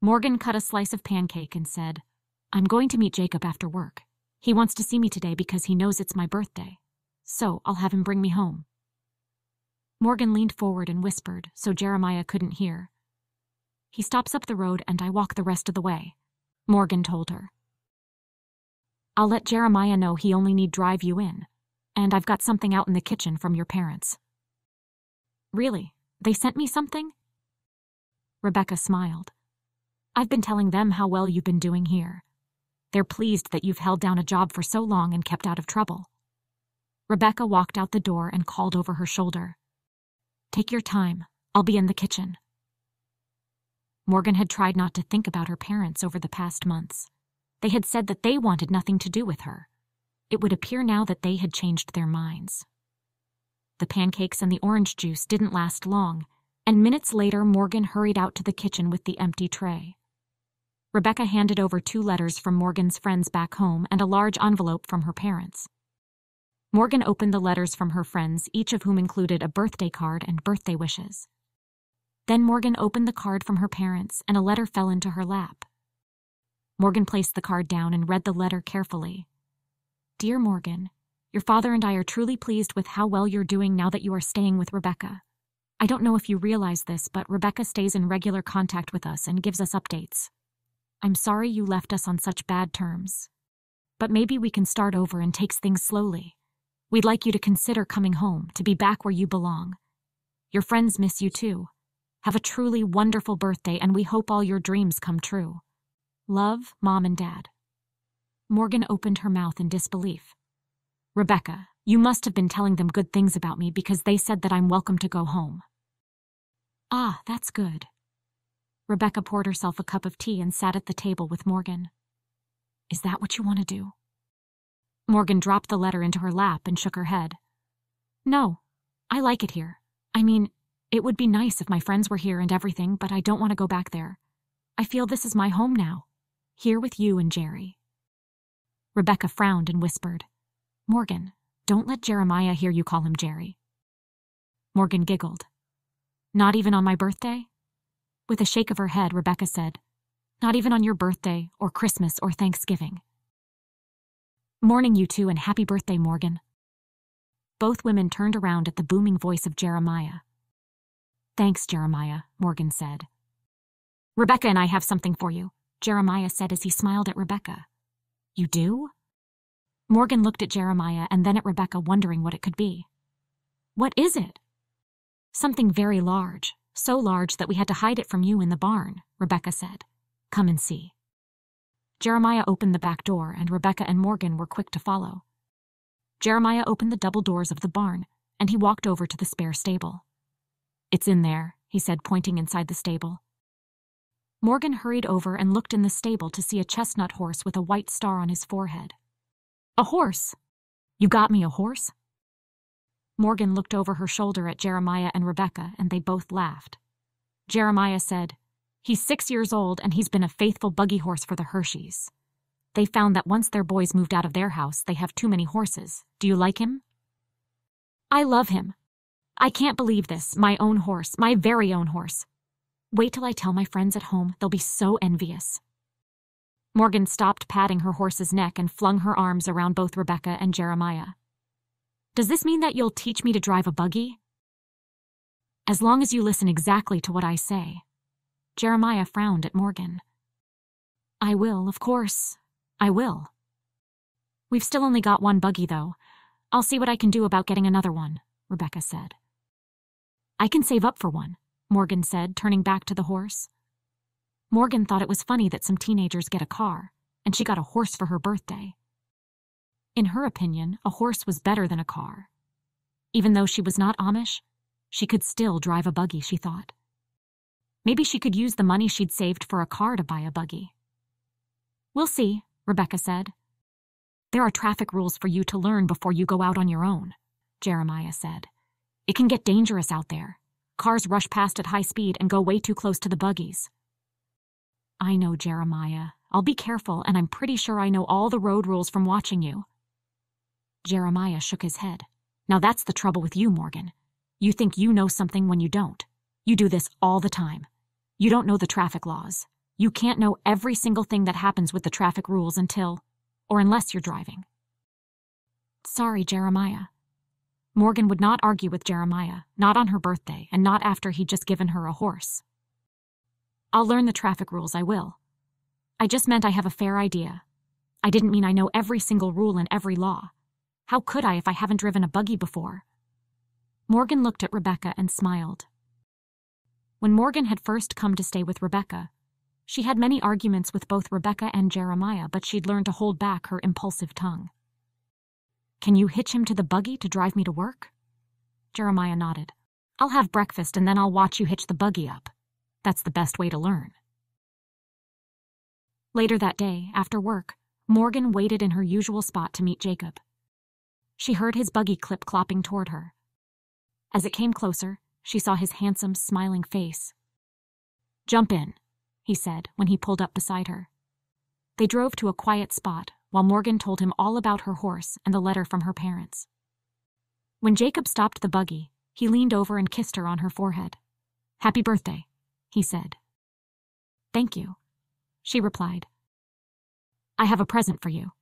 Morgan cut a slice of pancake and said, "I'm going to meet Jacob after work. He wants to see me today because he knows it's my birthday. So I'll have him bring me home." Morgan leaned forward and whispered so Jeremiah couldn't hear. "He stops up the road and I walk the rest of the way," Morgan told her. "I'll let Jeremiah know he only need drive you in, and I've got something out in the kitchen from your parents." "Really? They sent me something?" Rebecca smiled. "I've been telling them how well you've been doing here. They're pleased that you've held down a job for so long and kept out of trouble." Rebecca walked out the door and called over her shoulder, "Take your time. I'll be in the kitchen." Morgan had tried not to think about her parents over the past months. They had said that they wanted nothing to do with her. It would appear now that they had changed their minds. The pancakes and the orange juice didn't last long, and minutes later Morgan hurried out to the kitchen with the empty tray. Rebecca handed over 2 letters from Morgan's friends back home and a large envelope from her parents. Morgan opened the letters from her friends, each of whom included a birthday card and birthday wishes. Then Morgan opened the card from her parents, and a letter fell into her lap. Morgan placed the card down and read the letter carefully. "Dear Morgan, your father and I are truly pleased with how well you're doing now that you are staying with Rebecca. I don't know if you realize this, but Rebecca stays in regular contact with us and gives us updates. I'm sorry you left us on such bad terms. But maybe we can start over and take things slowly. We'd like you to consider coming home, to be back where you belong. Your friends miss you too. Have a truly wonderful birthday, and we hope all your dreams come true. Love, Mom and Dad." Morgan opened her mouth in disbelief. "Rebecca, you must have been telling them good things about me because they said that I'm welcome to go home." "Ah, that's good." Rebecca poured herself a cup of tea and sat at the table with Morgan. "Is that what you want to do?" Morgan dropped the letter into her lap and shook her head. "No, I like it here. I mean, it would be nice if my friends were here and everything, but I don't want to go back there. I feel this is my home now, here with you and Jerry." Rebecca frowned and whispered, "Morgan, don't let Jeremiah hear you call him Jerry." Morgan giggled. "Not even on my birthday?" With a shake of her head, Rebecca said, "Not even on your birthday, or Christmas, or Thanksgiving." "Morning, you two, and happy birthday, Morgan." Both women turned around at the booming voice of Jeremiah. "Thanks, Jeremiah," Morgan said. "Rebecca and I have something for you," Jeremiah said as he smiled at Rebecca. "You do?" Morgan looked at Jeremiah and then at Rebecca, wondering what it could be. "What is it?" "Something very large, so large that we had to hide it from you in the barn," Rebecca said. "Come and see." Jeremiah opened the back door, and Rebecca and Morgan were quick to follow. Jeremiah opened the double doors of the barn, and he walked over to the spare stable. "It's in there," he said, pointing inside the stable. Morgan hurried over and looked in the stable to see a chestnut horse with a white star on his forehead. "A horse? You got me a horse?" Morgan looked over her shoulder at Jeremiah and Rebecca, and they both laughed. Jeremiah said, "He's 6 years old, and he's been a faithful buggy horse for the Hersheys. They found that once their boys moved out of their house, they have too many horses. Do you like him?" "I love him. I can't believe this. My own horse, my very own horse. Wait till I tell my friends at home. They'll be so envious." Morgan stopped patting her horse's neck and flung her arms around both Rebecca and Jeremiah. "Does this mean that you'll teach me to drive a buggy?" As long as you listen exactly to what I say. Jeremiah frowned at Morgan. I will, of course. I will. We've still only got one buggy, though. I'll see what I can do about getting another one, Rebecca said. I can save up for one, Morgan said, turning back to the horse. Morgan thought it was funny that some teenagers get a car, and she got a horse for her birthday. In her opinion, a horse was better than a car. Even though she was not Amish, she could still drive a buggy, she thought. Maybe she could use the money she'd saved for a car to buy a buggy. We'll see, Rebecca said. There are traffic rules for you to learn before you go out on your own, Jeremiah said. It can get dangerous out there. Cars rush past at high speed and go way too close to the buggies. I know, Jeremiah. I'll be careful, and I'm pretty sure I know all the road rules from watching you. Jeremiah shook his head. Now that's the trouble with you, Morgan. You think you know something when you don't. You do this all the time. You don't know the traffic laws. You can't know every single thing that happens with the traffic rules unless you're driving. Sorry, Jeremiah. Morgan would not argue with Jeremiah, not on her birthday, and not after he'd just given her a horse. I'll learn the traffic rules, I will. I just meant I have a fair idea. I didn't mean I know every single rule and every law. How could I if I haven't driven a buggy before? Morgan looked at Rebecca and smiled. When Morgan had first come to stay with Rebecca, she had many arguments with both Rebecca and Jeremiah, but she'd learned to hold back her impulsive tongue. Can you hitch him to the buggy to drive me to work? Jeremiah nodded. I'll have breakfast and then I'll watch you hitch the buggy up. That's the best way to learn. Later that day, after work, Morgan waited in her usual spot to meet Jacob. She heard his buggy clip-clopping toward her. As it came closer, she saw his handsome, smiling face. Jump in, he said when he pulled up beside her. They drove to a quiet spot while Morgan told him all about her horse and the letter from her parents. When Jacob stopped the buggy, he leaned over and kissed her on her forehead. Happy birthday, he said. Thank you, she replied. I have a present for you,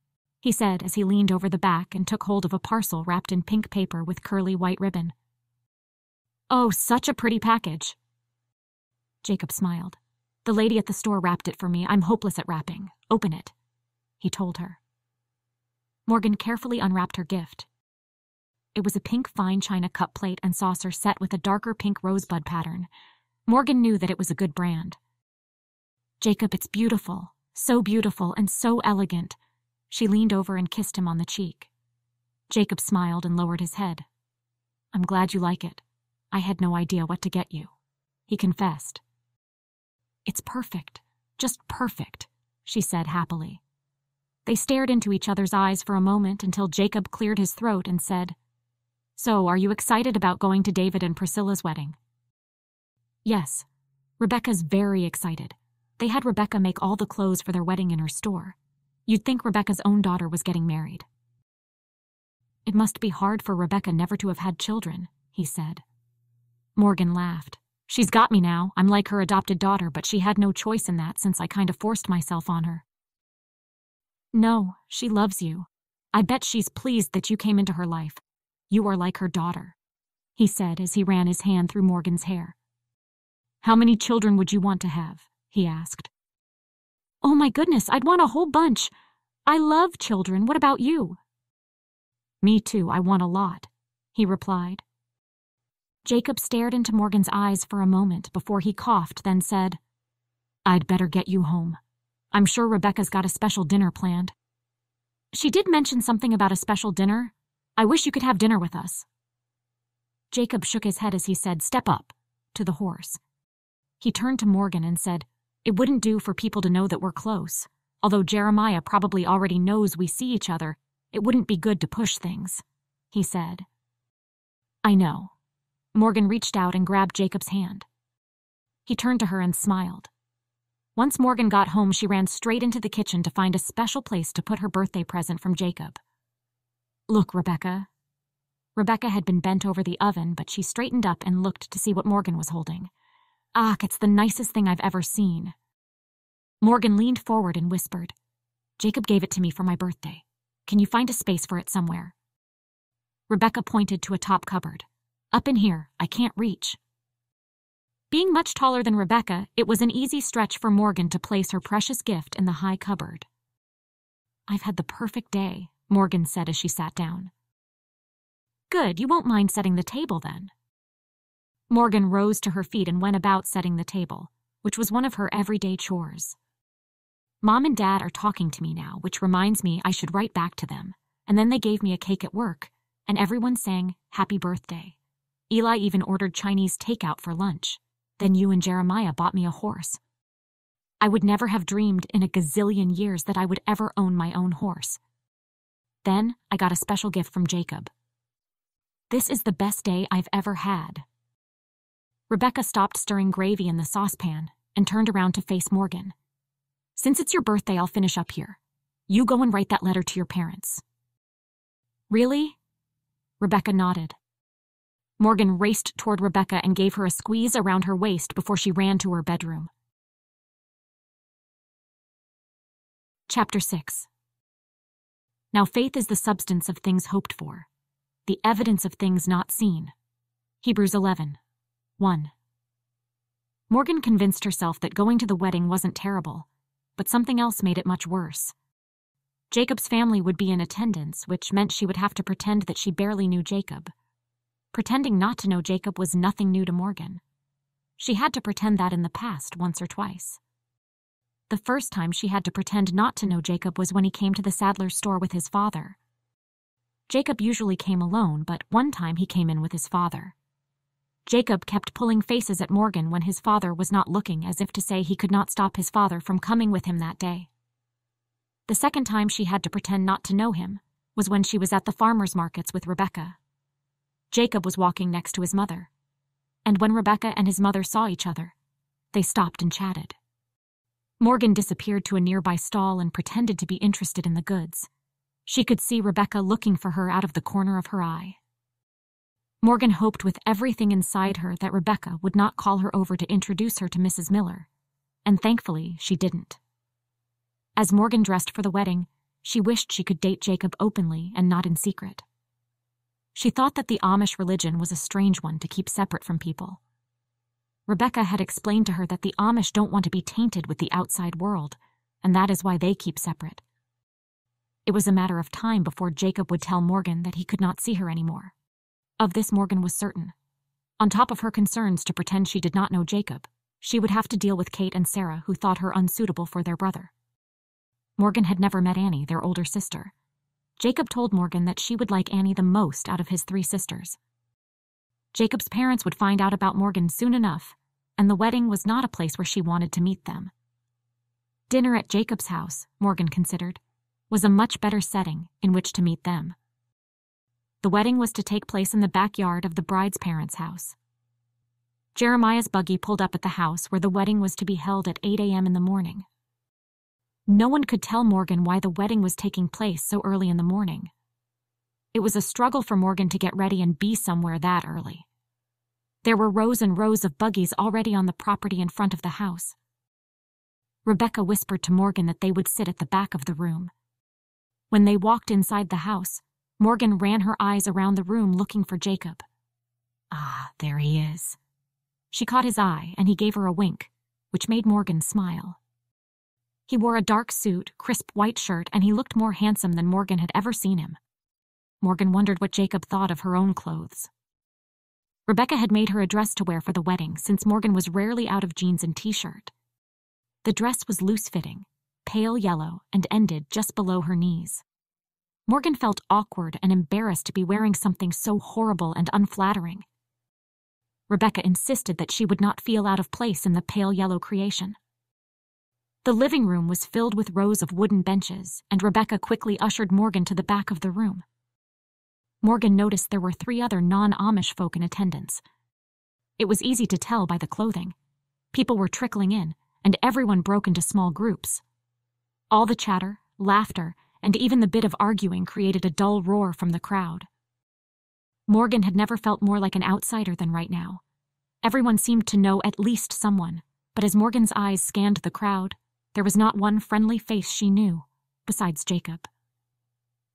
he said as he leaned over the back and took hold of a parcel wrapped in pink paper with curly white ribbon. Oh, such a pretty package. Jacob smiled. The lady at the store wrapped it for me. I'm hopeless at wrapping. Open it, he told her. Morgan carefully unwrapped her gift. It was a pink fine china cup plate and saucer set with a darker pink rosebud pattern. Morgan knew that it was a good brand. Jacob, it's beautiful, and so elegant. She leaned over and kissed him on the cheek. Jacob smiled and lowered his head. I'm glad you like it. I had no idea what to get you, he confessed. It's perfect, just perfect, she said happily. They stared into each other's eyes for a moment until Jacob cleared his throat and said, So, are you excited about going to David and Priscilla's wedding? Yes, Rebecca's very excited. They had Rebecca make all the clothes for their wedding in her store. You'd think Rebecca's own daughter was getting married. It must be hard for Rebecca never to have had children, he said. Morgan laughed. She's got me now. I'm like her adopted daughter, but she had no choice in that since I kind of forced myself on her. No, she loves you. I bet she's pleased that you came into her life. You are like her daughter, he said as he ran his hand through Morgan's hair. How many children would you want to have? He asked. Oh my goodness, I'd want a whole bunch. I love children. What about you? Me too, I want a lot, he replied. Jacob stared into Morgan's eyes for a moment before he coughed, then said, I'd better get you home. I'm sure Rebecca's got a special dinner planned. She did mention something about a special dinner. I wish you could have dinner with us. Jacob shook his head as he said, Step up, to the horse. He turned to Morgan and said, It wouldn't do for people to know that we're close. Although Jeremiah probably already knows we see each other, it wouldn't be good to push things, he said. I know. Morgan reached out and grabbed Jacob's hand. He turned to her and smiled. Once Morgan got home, she ran straight into the kitchen to find a special place to put her birthday present from Jacob. Look, Rebecca. Rebecca had been bent over the oven, but she straightened up and looked to see what Morgan was holding. It's the nicest thing I've ever seen. Morgan leaned forward and whispered, Jacob gave it to me for my birthday. Can you find a space for it somewhere? Rebecca pointed to a top cupboard. Up in here, I can't reach. Being much taller than Rebecca, it was an easy stretch for Morgan to place her precious gift in the high cupboard. "I've had the perfect day," Morgan said as she sat down. "Good, you won't mind setting the table then." Morgan rose to her feet and went about setting the table, which was one of her everyday chores. "Mom and Dad are talking to me now, which reminds me I should write back to them. And then they gave me a cake at work, and everyone sang happy birthday. Eli even ordered Chinese takeout for lunch. Then you and Jeremiah bought me a horse. I would never have dreamed in a gazillion years that I would ever own my own horse. Then I got a special gift from Jacob. This is the best day I've ever had." Rebecca stopped stirring gravy in the saucepan and turned around to face Morgan. "Since it's your birthday, I'll finish up here. You go and write that letter to your parents." "Really?" Rebecca nodded. Morgan raced toward Rebecca and gave her a squeeze around her waist before she ran to her bedroom. Chapter 6. Now faith is the substance of things hoped for, the evidence of things not seen. Hebrews 11:1. Morgan convinced herself that going to the wedding wasn't terrible, but something else made it much worse. Jacob's family would be in attendance, which meant she would have to pretend that she barely knew Jacob. Pretending not to know Jacob was nothing new to Morgan. She had to pretend that in the past once or twice. The first time she had to pretend not to know Jacob was when he came to the saddler's store with his father. Jacob usually came alone, but one time he came in with his father. Jacob kept pulling faces at Morgan when his father was not looking, as if to say he could not stop his father from coming with him that day. The second time she had to pretend not to know him was when she was at the farmers' markets with Rebecca. Jacob was walking next to his mother, and when Rebecca and his mother saw each other, they stopped and chatted. Morgan disappeared to a nearby stall and pretended to be interested in the goods. She could see Rebecca looking for her out of the corner of her eye. Morgan hoped with everything inside her that Rebecca would not call her over to introduce her to Mrs. Miller, and thankfully she didn't. As Morgan dressed for the wedding, she wished she could date Jacob openly and not in secret. She thought that the Amish religion was a strange one to keep separate from people. Rebecca had explained to her that the Amish don't want to be tainted with the outside world, and that is why they keep separate. It was a matter of time before Jacob would tell Morgan that he could not see her anymore. Of this Morgan was certain. On top of her concerns to pretend she did not know Jacob, she would have to deal with Kate and Sarah, who thought her unsuitable for their brother. Morgan had never met Annie, their older sister. Jacob told Morgan that she would like Annie the most out of his 3 sisters. Jacob's parents would find out about Morgan soon enough, and the wedding was not a place where she wanted to meet them. Dinner at Jacob's house, Morgan considered, was a much better setting in which to meet them. The wedding was to take place in the backyard of the bride's parents' house. Jeremiah's buggy pulled up at the house where the wedding was to be held at 8 a.m. in the morning. No one could tell Morgan why the wedding was taking place so early in the morning. It was a struggle for Morgan to get ready and be somewhere that early. There were rows and rows of buggies already on the property in front of the house. Rebecca whispered to Morgan that they would sit at the back of the room. When they walked inside the house, Morgan ran her eyes around the room looking for Jacob. Ah, there he is. She caught his eye, and he gave her a wink, which made Morgan smile. He wore a dark suit, crisp white shirt, and he looked more handsome than Morgan had ever seen him. Morgan wondered what Jacob thought of her own clothes. Rebecca had made her a dress to wear for the wedding, since Morgan was rarely out of jeans and t-shirt. The dress was loose-fitting, pale yellow, and ended just below her knees. Morgan felt awkward and embarrassed to be wearing something so horrible and unflattering. Rebecca insisted that she would not feel out of place in the pale yellow creation. The living room was filled with rows of wooden benches, and Rebecca quickly ushered Morgan to the back of the room. Morgan noticed there were 3 other non-Amish folk in attendance. It was easy to tell by the clothing. People were trickling in, and everyone broke into small groups. All the chatter, laughter, and even the bit of arguing created a dull roar from the crowd. Morgan had never felt more like an outsider than right now. Everyone seemed to know at least someone, but as Morgan's eyes scanned the crowd, there was not one friendly face she knew, besides Jacob.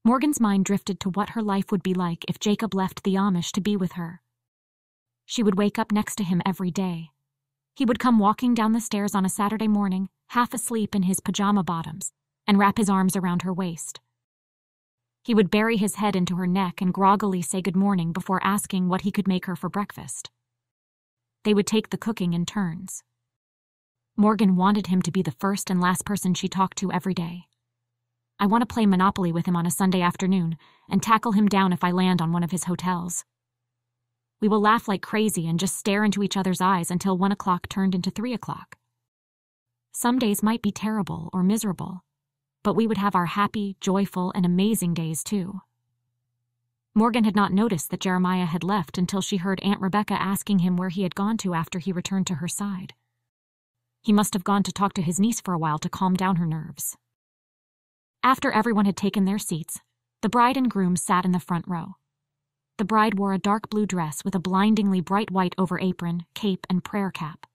Morgan's mind drifted to what her life would be like if Jacob left the Amish to be with her. She would wake up next to him every day, He would come walking down the stairs on a Saturday morning, half asleep in his pajama bottoms, and wrap his arms around her waist. He would bury his head into her neck and groggily say good morning before asking what he could make her for breakfast. They would take the cooking in turns. Morgan wanted him to be the first and last person she talked to every day. I want to play Monopoly with him on a Sunday afternoon and tackle him down if I land on one of his hotels. We will laugh like crazy and just stare into each other's eyes until 1 o'clock turned into 3 o'clock. Some days might be terrible or miserable, but we would have our happy, joyful, and amazing days too. Morgan had not noticed that Jeremiah had left until she heard Aunt Rebecca asking him where he had gone to after he returned to her side. He must have gone to talk to his niece for a while to calm down her nerves. After everyone had taken their seats, the bride and groom sat in the front row. The bride wore a dark blue dress with a blindingly bright white over-apron, cape, and prayer cap.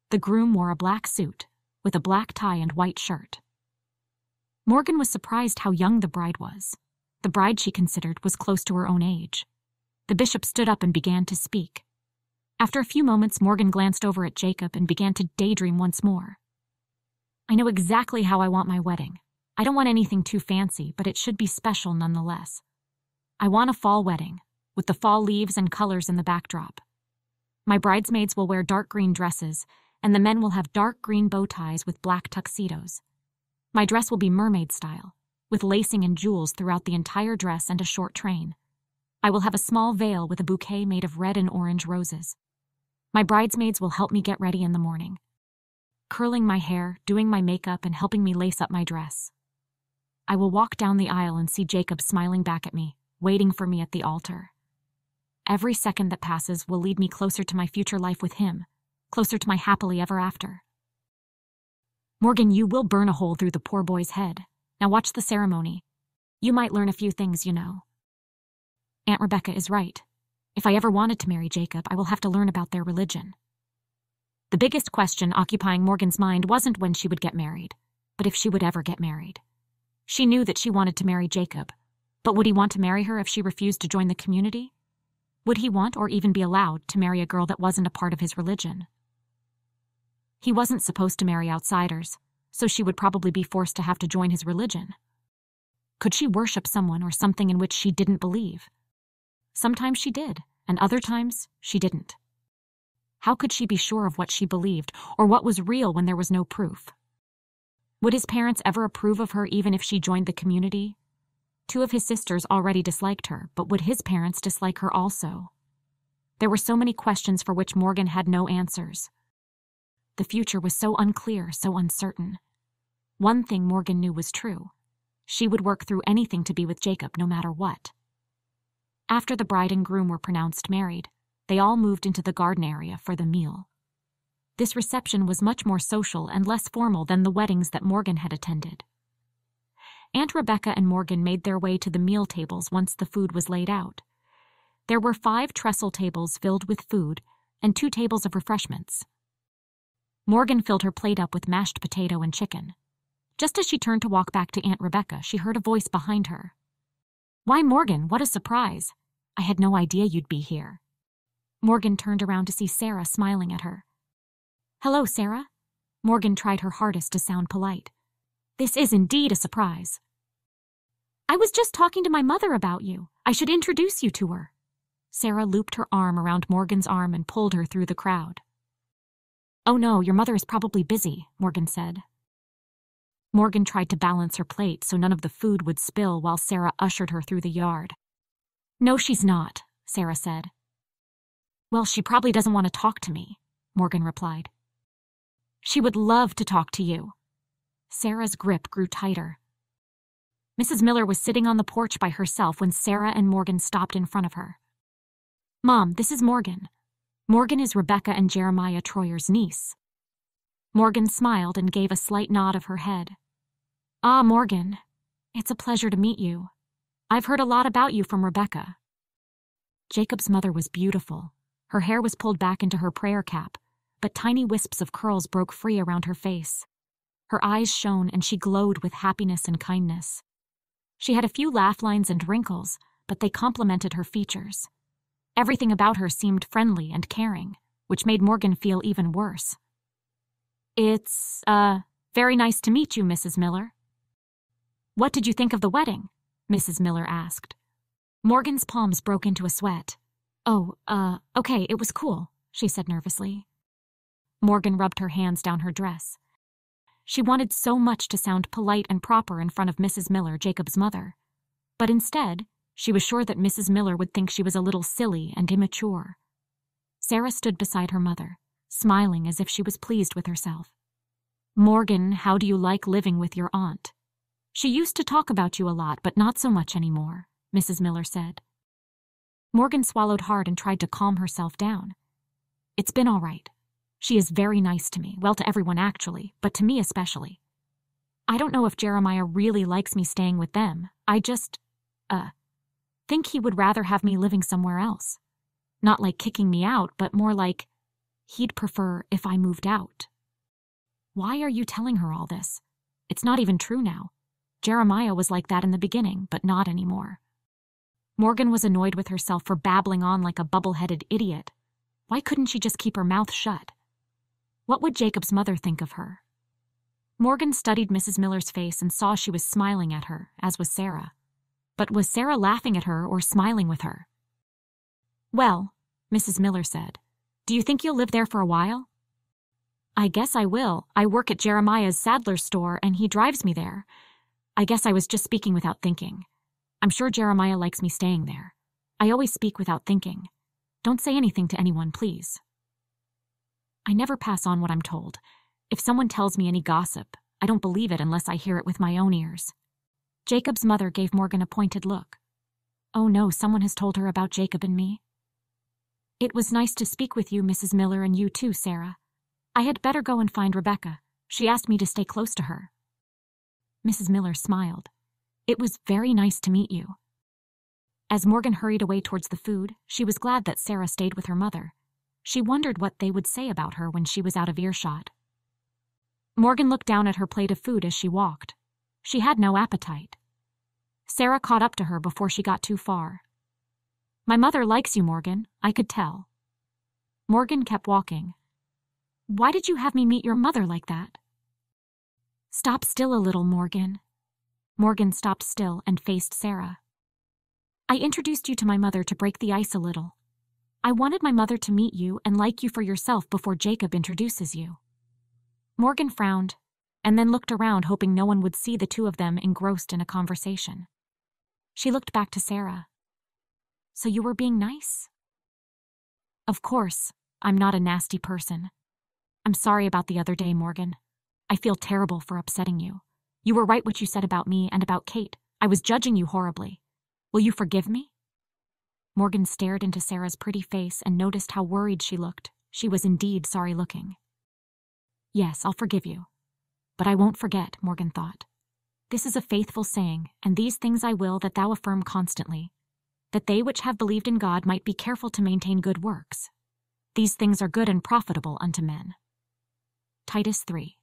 The groom wore a black suit with a black tie and white shirt. Morgan was surprised how young the bride was. The bride, she considered, was close to her own age. The bishop stood up and began to speak. After a few moments, Morgan glanced over at Jacob and began to daydream once more. I know exactly how I want my wedding. I don't want anything too fancy, but it should be special nonetheless. I want a fall wedding, with the fall leaves and colors in the backdrop. My bridesmaids will wear dark green dresses, and the men will have dark green bow ties with black tuxedos. My dress will be mermaid style, with lacing and jewels throughout the entire dress and a short train. I will have a small veil with a bouquet made of red and orange roses. My bridesmaids will help me get ready in the morning, curling my hair, doing my makeup, and helping me lace up my dress. I will walk down the aisle and see Jacob smiling back at me, waiting for me at the altar. Every second that passes will lead me closer to my future life with him, closer to my happily ever after. Morgan, you will burn a hole through the poor boy's head. Now watch the ceremony. You might learn a few things, you know. Aunt Rebecca is right. If I ever wanted to marry Jacob, I will have to learn about their religion. The biggest question occupying Morgan's mind wasn't when she would get married, but if she would ever get married. She knew that she wanted to marry Jacob, but would he want to marry her if she refused to join the community? Would he want or even be allowed to marry a girl that wasn't a part of his religion? He wasn't supposed to marry outsiders, so she would probably be forced to have to join his religion. Could she worship someone or something in which she didn't believe? Sometimes she did, and other times she didn't. How could she be sure of what she believed or what was real when there was no proof? Would his parents ever approve of her even if she joined the community? 2 of his sisters already disliked her, but would his parents dislike her also? There were so many questions for which Morgan had no answers. The future was so unclear, so uncertain. One thing Morgan knew was true. She would work through anything to be with Jacob, no matter what. After the bride and groom were pronounced married, they all moved into the garden area for the meal. This reception was much more social and less formal than the weddings that Morgan had attended. Aunt Rebecca and Morgan made their way to the meal tables once the food was laid out. There were 5 trestle tables filled with food and 2 tables of refreshments. Morgan filled her plate up with mashed potato and chicken. Just as she turned to walk back to Aunt Rebecca, she heard a voice behind her. "Why, Morgan, what a surprise! I had no idea you'd be here." Morgan turned around to see Sarah smiling at her. "Hello, Sarah." Morgan tried her hardest to sound polite. "This is indeed a surprise." "I was just talking to my mother about you. I should introduce you to her." Sarah looped her arm around Morgan's arm and pulled her through the crowd. "Oh no, your mother is probably busy," Morgan said. Morgan tried to balance her plate so none of the food would spill while Sarah ushered her through the yard. "No, she's not," Sarah said. "Well, she probably doesn't want to talk to me," Morgan replied. "She would love to talk to you." Sarah's grip grew tighter. Mrs. Miller was sitting on the porch by herself when Sarah and Morgan stopped in front of her. "Mom, this is Morgan. Morgan is Rebecca and Jeremiah Troyer's niece." Morgan smiled and gave a slight nod of her head. "Ah, Morgan, it's a pleasure to meet you. I've heard a lot about you from Rebecca." Jacob's mother was beautiful. Her hair was pulled back into her prayer cap, but tiny wisps of curls broke free around her face. Her eyes shone and she glowed with happiness and kindness. She had a few laugh lines and wrinkles, but they complemented her features. Everything about her seemed friendly and caring. which made Morgan feel even worse. "It's, very nice to meet you, Mrs. Miller." "What did you think of the wedding?" Mrs. Miller asked. Morgan's palms broke into a sweat. "Oh, okay, it was cool," she said nervously. Morgan rubbed her hands down her dress. She wanted so much to sound polite and proper in front of Mrs. Miller, Jacob's mother. But instead, she was sure that Mrs. Miller would think she was a little silly and immature. Sarah stood beside her mother, smiling as if she was pleased with herself. "Morgan, how do you like living with your aunt? She used to talk about you a lot, but not so much anymore," Mrs. Miller said. Morgan swallowed hard and tried to calm herself down. "It's been all right. She is very nice to me, well, to everyone actually, but to me especially. I don't know if Jeremiah really likes me staying with them. I just, think he would rather have me living somewhere else. Not like kicking me out, but more like he'd prefer if I moved out." "Why are you telling her all this? It's not even true now. Jeremiah was like that in the beginning, but not anymore." Morgan was annoyed with herself for babbling on like a bubble-headed idiot. Why couldn't she just keep her mouth shut? What would Jacob's mother think of her? Morgan studied Mrs. Miller's face and saw she was smiling at her, as was Sarah. But was Sarah laughing at her or smiling with her? "Well," Mrs. Miller said, "do you think you'll live there for a while?" "I guess I will. I work at Jeremiah's saddler store and he drives me there. I guess I was just speaking without thinking. I'm sure Jeremiah likes me staying there. I always speak without thinking. Don't say anything to anyone, please." "I never pass on what I'm told. If someone tells me any gossip, I don't believe it unless I hear it with my own ears." Jacob's mother gave Morgan a pointed look. "Oh no, someone has told her about Jacob and me." "It was nice to speak with you, Mrs. Miller, and you too, Sarah. I had better go and find Rebecca. She asked me to stay close to her." Mrs. Miller smiled. "It was very nice to meet you." As Morgan hurried away towards the food, she was glad that Sarah stayed with her mother. She wondered what they would say about her when she was out of earshot. Morgan looked down at her plate of food as she walked. She had no appetite. Sarah caught up to her before she got too far. "My mother likes you, Morgan. I could tell." Morgan kept walking. "Why did you have me meet your mother like that?" "Stop still a little, Morgan." Morgan stopped still and faced Sarah. "I introduced you to my mother to break the ice a little. I wanted my mother to meet you and like you for yourself before Jacob introduces you." Morgan frowned, and then looked around hoping no one would see the two of them engrossed in a conversation. She looked back to Sarah. "So you were being nice?" "Of course, I'm not a nasty person. I'm sorry about the other day, Morgan. I feel terrible for upsetting you. You were right what you said about me and about Kate. I was judging you horribly. Will you forgive me?" Morgan stared into Sarah's pretty face and noticed how worried she looked. She was indeed sorry-looking. "Yes, I'll forgive you. But I won't forget," Morgan thought. "This is a faithful saying, and these things I will that thou affirm constantly, that they which have believed in God might be careful to maintain good works. These things are good and profitable unto men." Titus 3.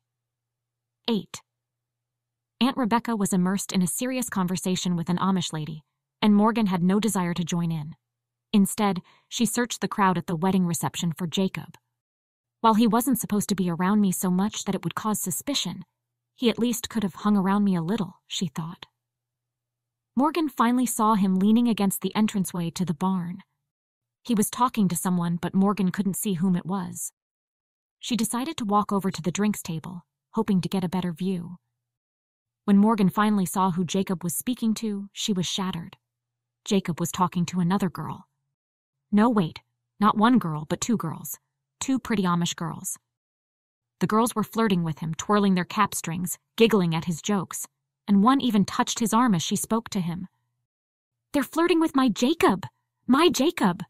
8. Aunt Rebecca was immersed in a serious conversation with an Amish lady, and Morgan had no desire to join in. Instead, she searched the crowd at the wedding reception for Jacob. While he wasn't supposed to be around me so much that it would cause suspicion, he at least could have hung around me a little, she thought. Morgan finally saw him leaning against the entranceway to the barn. He was talking to someone, but Morgan couldn't see whom it was. She decided to walk over to the drinks table, hoping to get a better view. When Morgan finally saw who Jacob was speaking to, she was shattered. Jacob was talking to another girl. No, wait, not one girl, but two girls. Two pretty Amish girls. The girls were flirting with him, twirling their cap strings, giggling at his jokes, and one even touched his arm as she spoke to him. "They're flirting with my Jacob! My Jacob!"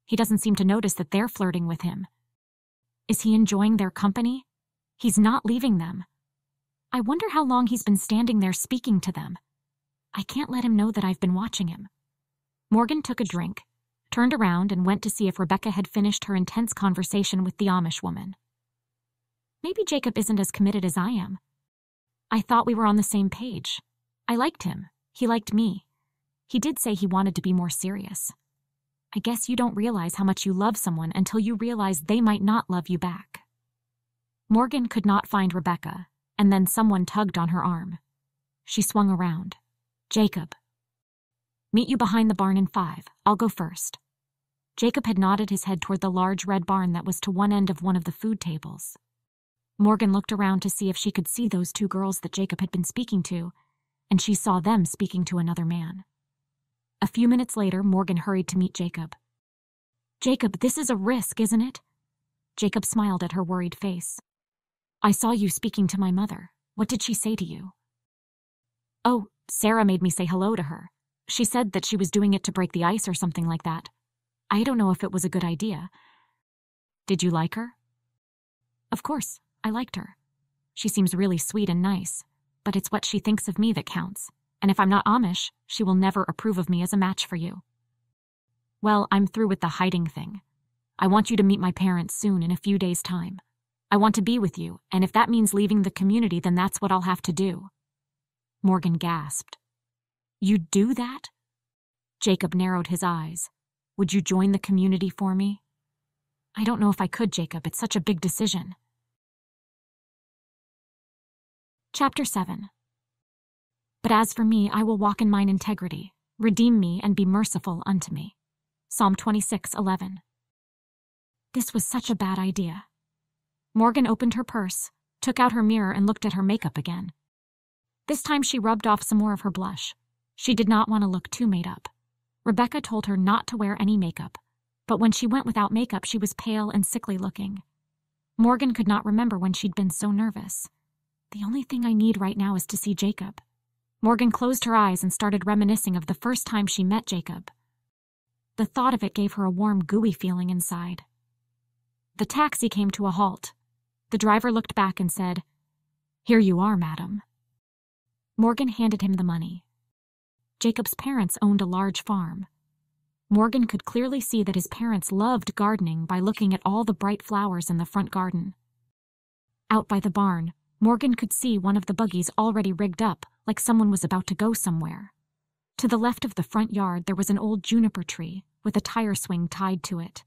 He doesn't seem to notice that they're flirting with him. Is he enjoying their company? He's not leaving them. I wonder how long he's been standing there speaking to them. I can't let him know that I've been watching him. Morgan took a drink, turned around, and went to see if Rebecca had finished her intense conversation with the Amish woman. Maybe Jacob isn't as committed as I am. I thought we were on the same page. I liked him. He liked me. He did say he wanted to be more serious. I guess you don't realize how much you love someone until you realize they might not love you back. Morgan could not find Rebecca, and then someone tugged on her arm. She swung around. Jacob. Meet you behind the barn in 5. I'll go first. Jacob had nodded his head toward the large red barn that was to one end of one of the food tables. Morgan looked around to see if she could see those 2 girls that Jacob had been speaking to, and she saw them speaking to another man. A few minutes later, Morgan hurried to meet Jacob. Jacob, this is a risk, isn't it? Jacob smiled at her worried face. I saw you speaking to my mother. What did she say to you? Oh, Sarah made me say hello to her. She said that she was doing it to break the ice or something like that. I don't know if it was a good idea. Did you like her? Of course, I liked her. She seems really sweet and nice, but it's what she thinks of me that counts. And if I'm not Amish, she will never approve of me as a match for you. Well, I'm through with the hiding thing. I want you to meet my parents soon, in a few days' time. I want to be with you, and if that means leaving the community, then that's what I'll have to do. Morgan gasped. You'd do that? Jacob narrowed his eyes. Would you join the community for me? I don't know if I could, Jacob. It's such a big decision. Chapter 7. But as for me, I will walk in mine integrity. Redeem me and be merciful unto me. Psalm 26:11. This was such a bad idea. Morgan opened her purse, took out her mirror, and looked at her makeup again. This time she rubbed off some more of her blush. She did not want to look too made up. Rebecca told her not to wear any makeup, but when she went without makeup, she was pale and sickly looking. Morgan could not remember when she'd been so nervous. The only thing I need right now is to see Jacob. Morgan closed her eyes and started reminiscing of the first time she met Jacob. The thought of it gave her a warm, gooey feeling inside. The taxi came to a halt. The driver looked back and said, "Here you are, madam." Morgan handed him the money. Jacob's parents owned a large farm. Morgan could clearly see that his parents loved gardening by looking at all the bright flowers in the front garden. Out by the barn, Morgan could see one of the buggies already rigged up, like someone was about to go somewhere. To the left of the front yard, there was an old juniper tree with a tire swing tied to it.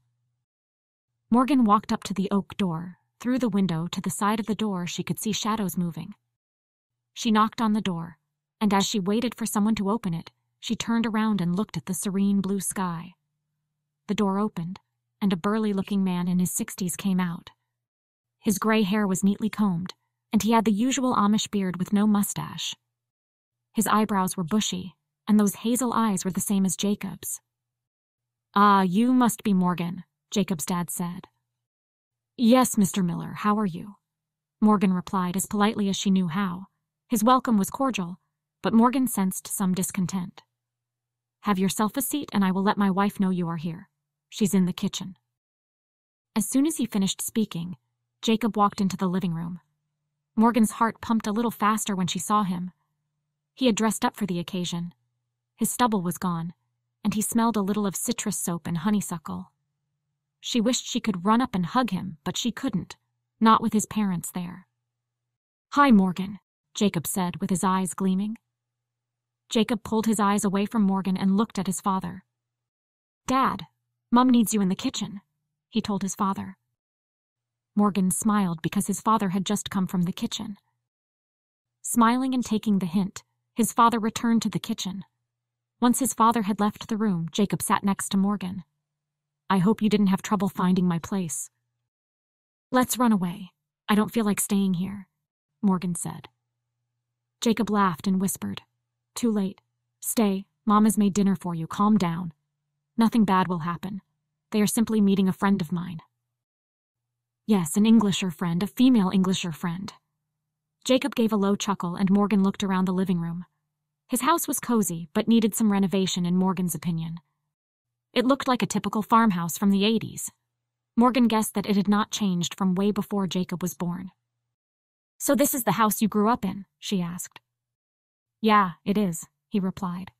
Morgan walked up to the oak door. Through the window to the side of the door, she could see shadows moving. She knocked on the door, and as she waited for someone to open it, she turned around and looked at the serene blue sky. The door opened, and a burly-looking man in his 60s came out. His gray hair was neatly combed, and he had the usual Amish beard with no mustache. His eyebrows were bushy, and those hazel eyes were the same as Jacob's. "Ah, you must be Morgan," Jacob's dad said. "Yes, Mr. Miller, how are you?" Morgan replied as politely as she knew how. His welcome was cordial, but Morgan sensed some discontent. "Have yourself a seat, and I will let my wife know you are here. She's in the kitchen." As soon as he finished speaking, Jacob walked into the living room. Morgan's heart pumped a little faster when she saw him. He had dressed up for the occasion. His stubble was gone, and he smelled a little of citrus soap and honeysuckle. She wished she could run up and hug him, but she couldn't, not with his parents there. "Hi, Morgan," Jacob said with his eyes gleaming. Jacob pulled his eyes away from Morgan and looked at his father. "Dad, Mom needs you in the kitchen," he told his father. Morgan smiled because his father had just come from the kitchen. Smiling and taking the hint, his father returned to the kitchen. Once his father had left the room, Jacob sat next to Morgan. "I hope you didn't have trouble finding my place." "Let's run away. I don't feel like staying here," Morgan said. Jacob laughed and whispered, "Too late. Stay. Mom has made dinner for you. Calm down. Nothing bad will happen. They are simply meeting a friend of mine." "Yes, an Englisher friend, a female Englisher friend." Jacob gave a low chuckle, and Morgan looked around the living room. His house was cozy, but needed some renovation in Morgan's opinion. It looked like a typical farmhouse from the 80s. Morgan guessed that it had not changed from way before Jacob was born. "So this is the house you grew up in?" she asked. "Yeah, it is," he replied.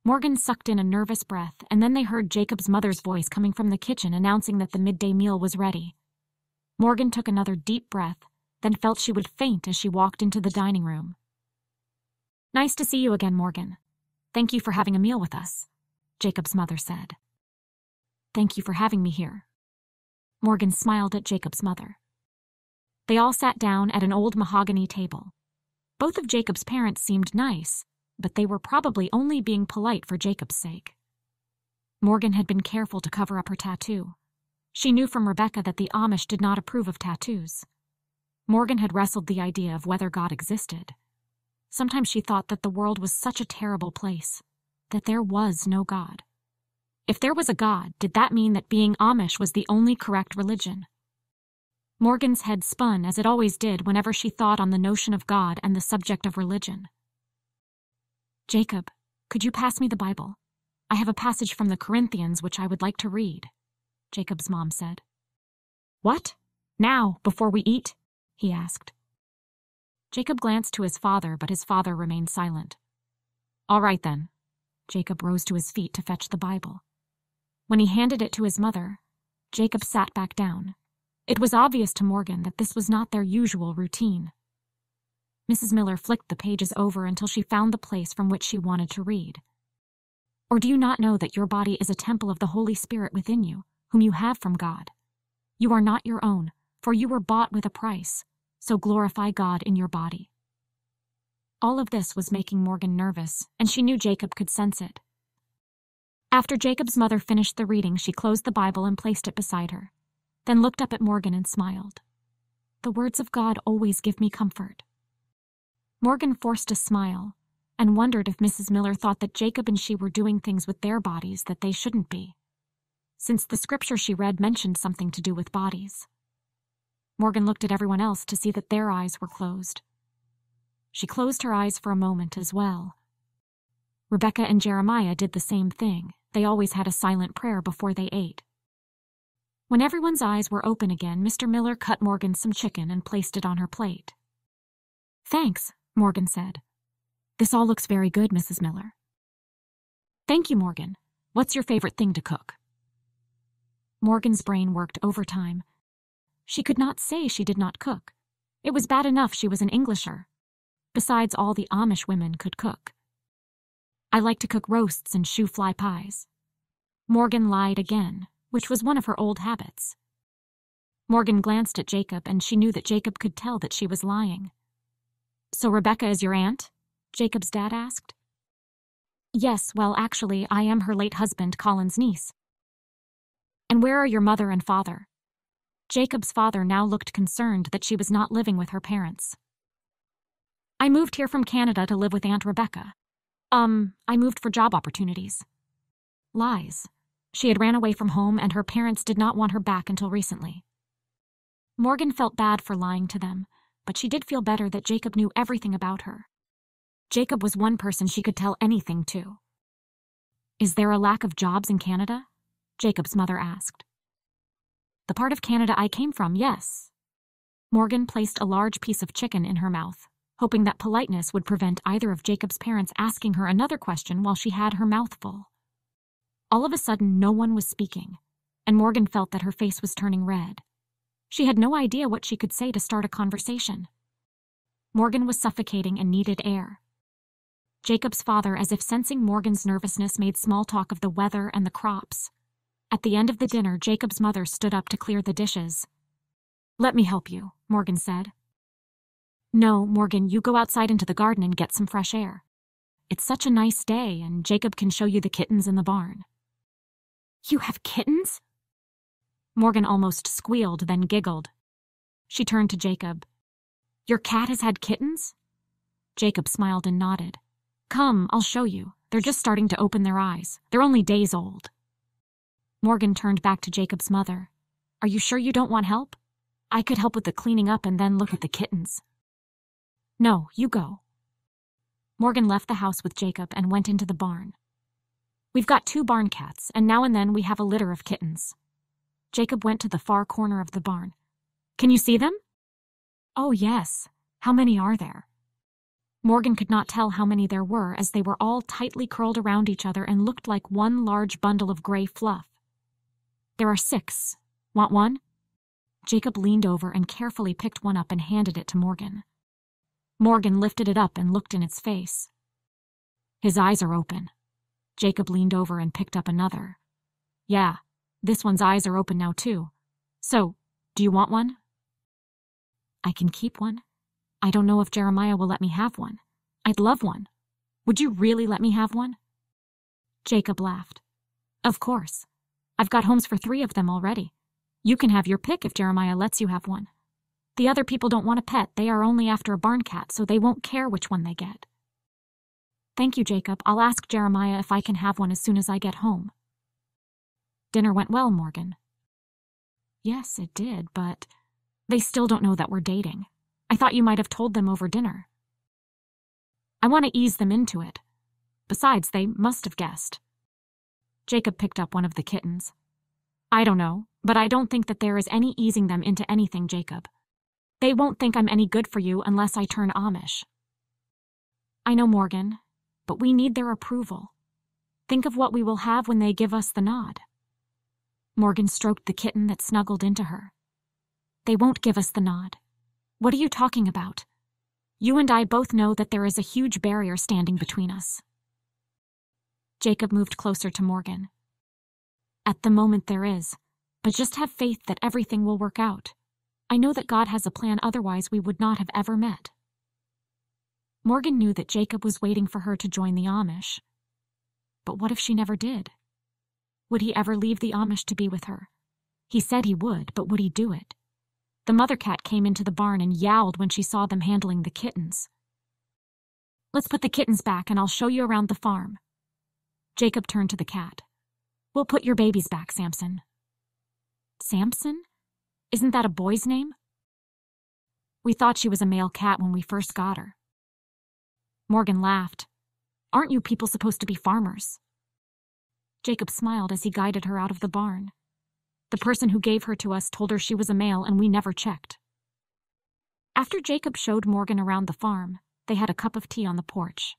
Morgan sucked in a nervous breath, and then they heard Jacob's mother's voice coming from the kitchen announcing that the midday meal was ready. Morgan took another deep breath, then felt she would faint as she walked into the dining room. "Nice to see you again, Morgan. Thank you for having a meal with us," Jacob's mother said. Thank you for having me here." Morgan smiled at Jacob's mother. They all sat down at an old mahogany table. Both of Jacob's parents seemed nice, but they were probably only being polite for Jacob's sake. Morgan had been careful to cover up her tattoo. She knew from Rebecca that the Amish did not approve of tattoos. Morgan had wrestled the idea of whether God existed. Sometimes she thought that the world was such a terrible place, that there was no God. If there was a God, did that mean that being Amish was the only correct religion? Morgan's head spun, as it always did whenever she thought on the notion of God and the subject of religion. "Jacob, could you pass me the Bible? I have a passage from the Corinthians which I would like to read," Jacob's mom said. "What? Now, before we eat?" he asked. Jacob glanced to his father, but his father remained silent. "All right then." Jacob rose to his feet to fetch the Bible. When he handed it to his mother, Jacob sat back down. It was obvious to Morgan that this was not their usual routine. Mrs. Miller flicked the pages over until she found the place from which she wanted to read. "Or do you not know that your body is a temple of the Holy Spirit within you, whom you have from God? You are not your own, for you were bought with a price, so glorify God in your body." All of this was making Morgan nervous, and she knew Jacob could sense it. After Jacob's mother finished the reading, she closed the Bible and placed it beside her, then looked up at Morgan and smiled. "The words of God always give me comfort." Morgan forced a smile and wondered if Mrs. Miller thought that Jacob and she were doing things with their bodies that they shouldn't be, since the scripture she read mentioned something to do with bodies. Morgan looked at everyone else to see that their eyes were closed. She closed her eyes for a moment as well. Rebecca and Jeremiah did the same thing. They always had a silent prayer before they ate. When everyone's eyes were open again, Mr. Miller cut Morgan some chicken and placed it on her plate. "Thanks," Morgan said. "This all looks very good, Mrs. Miller." "Thank you, Morgan. What's your favorite thing to cook?" Morgan's brain worked overtime. She could not say she did not cook. It was bad enough she was an Englisher. Besides, all the Amish women could cook. "I like to cook roasts and shoe fly pies." Morgan lied again, which was one of her old habits. Morgan glanced at Jacob, and she knew that Jacob could tell that she was lying. "So Rebecca is your aunt?" Jacob's dad asked. "Yes, well, actually, I am her late husband, Colin's niece." "And where are your mother and father?" Jacob's father now looked concerned that she was not living with her parents. "I moved here from Canada to live with Aunt Rebecca. I moved for job opportunities." Lies. She had ran away from home, and her parents did not want her back until recently. Morgan felt bad for lying to them, but she did feel better that Jacob knew everything about her. Jacob was one person she could tell anything to. "Is there a lack of jobs in Canada?" Jacob's mother asked. "The part of Canada I came from, yes." Morgan placed a large piece of chicken in her mouth, hoping that politeness would prevent either of Jacob's parents asking her another question while she had her mouth full. All of a sudden, no one was speaking, and Morgan felt that her face was turning red. She had no idea what she could say to start a conversation. Morgan was suffocating and needed air. Jacob's father, as if sensing Morgan's nervousness, made small talk of the weather and the crops. At the end of the dinner, Jacob's mother stood up to clear the dishes. "Let me help you," Morgan said. "No, Morgan, you go outside into the garden and get some fresh air. It's such a nice day, and Jacob can show you the kittens in the barn." "You have kittens?" Morgan almost squealed, then giggled. She turned to Jacob. "Your cat has had kittens?" Jacob smiled and nodded. "Come, I'll show you. They're just starting to open their eyes. They're only days old." Morgan turned back to Jacob's mother. "Are you sure you don't want help? I could help with the cleaning up and then look at the kittens." "No, you go." Morgan left the house with Jacob and went into the barn. "We've got 2 barn cats, and now and then we have a litter of kittens." Jacob went to the far corner of the barn. "Can you see them?" "Oh, yes. How many are there?" Morgan could not tell how many there were, as they were all tightly curled around each other and looked like one large bundle of gray fluff. "There are 6. Want one?" Jacob leaned over and carefully picked one up and handed it to Morgan. Morgan lifted it up and looked in its face. His eyes are open. Jacob leaned over and picked up another. "Yeah, This one's eyes are open now too. So, do you want one? I can keep one. I don't know if Jeremiah will let me have one. I'd love one. Would you really let me have one? Jacob laughed. Of course. I've got homes for 3 of them already. You can have your pick if Jeremiah lets you have one. The other people don't want a pet. They are only after a barn cat, so they won't care which one they get. Thank you, Jacob. I'll ask Jeremiah if I can have one as soon as I get home. Dinner went well, Morgan. Yes, it did, but they still don't know that we're dating. I thought you might have told them over dinner. I want to ease them into it. Besides, they must have guessed. Jacob picked up one of the kittens. I don't know, but I don't think that there is any easing them into anything, Jacob. They won't think I'm any good for you unless I turn Amish. I know, Morgan, but we need their approval. Think of what we will have when they give us the nod. Morgan stroked the kitten that snuggled into her. They won't give us the nod. What are you talking about? You and I both know that there is a huge barrier standing between us. Jacob moved closer to Morgan. At the moment there is, but just have faith that everything will work out. I know that God has a plan, otherwise we would not have ever met. Morgan knew that Jacob was waiting for her to join the Amish. But what if she never did? Would he ever leave the Amish to be with her? He said he would, but would he do it? The mother cat came into the barn and yowled when she saw them handling the kittens. Let's put the kittens back and I'll show you around the farm. Jacob turned to the cat. We'll put your babies back, Samson. Samson? Isn't that a boy's name? We thought she was a male cat when we first got her. Morgan laughed. Aren't you people supposed to be farmers? Jacob smiled as he guided her out of the barn. The person who gave her to us told her she was a male and we never checked. After Jacob showed Morgan around the farm, they had a cup of tea on the porch.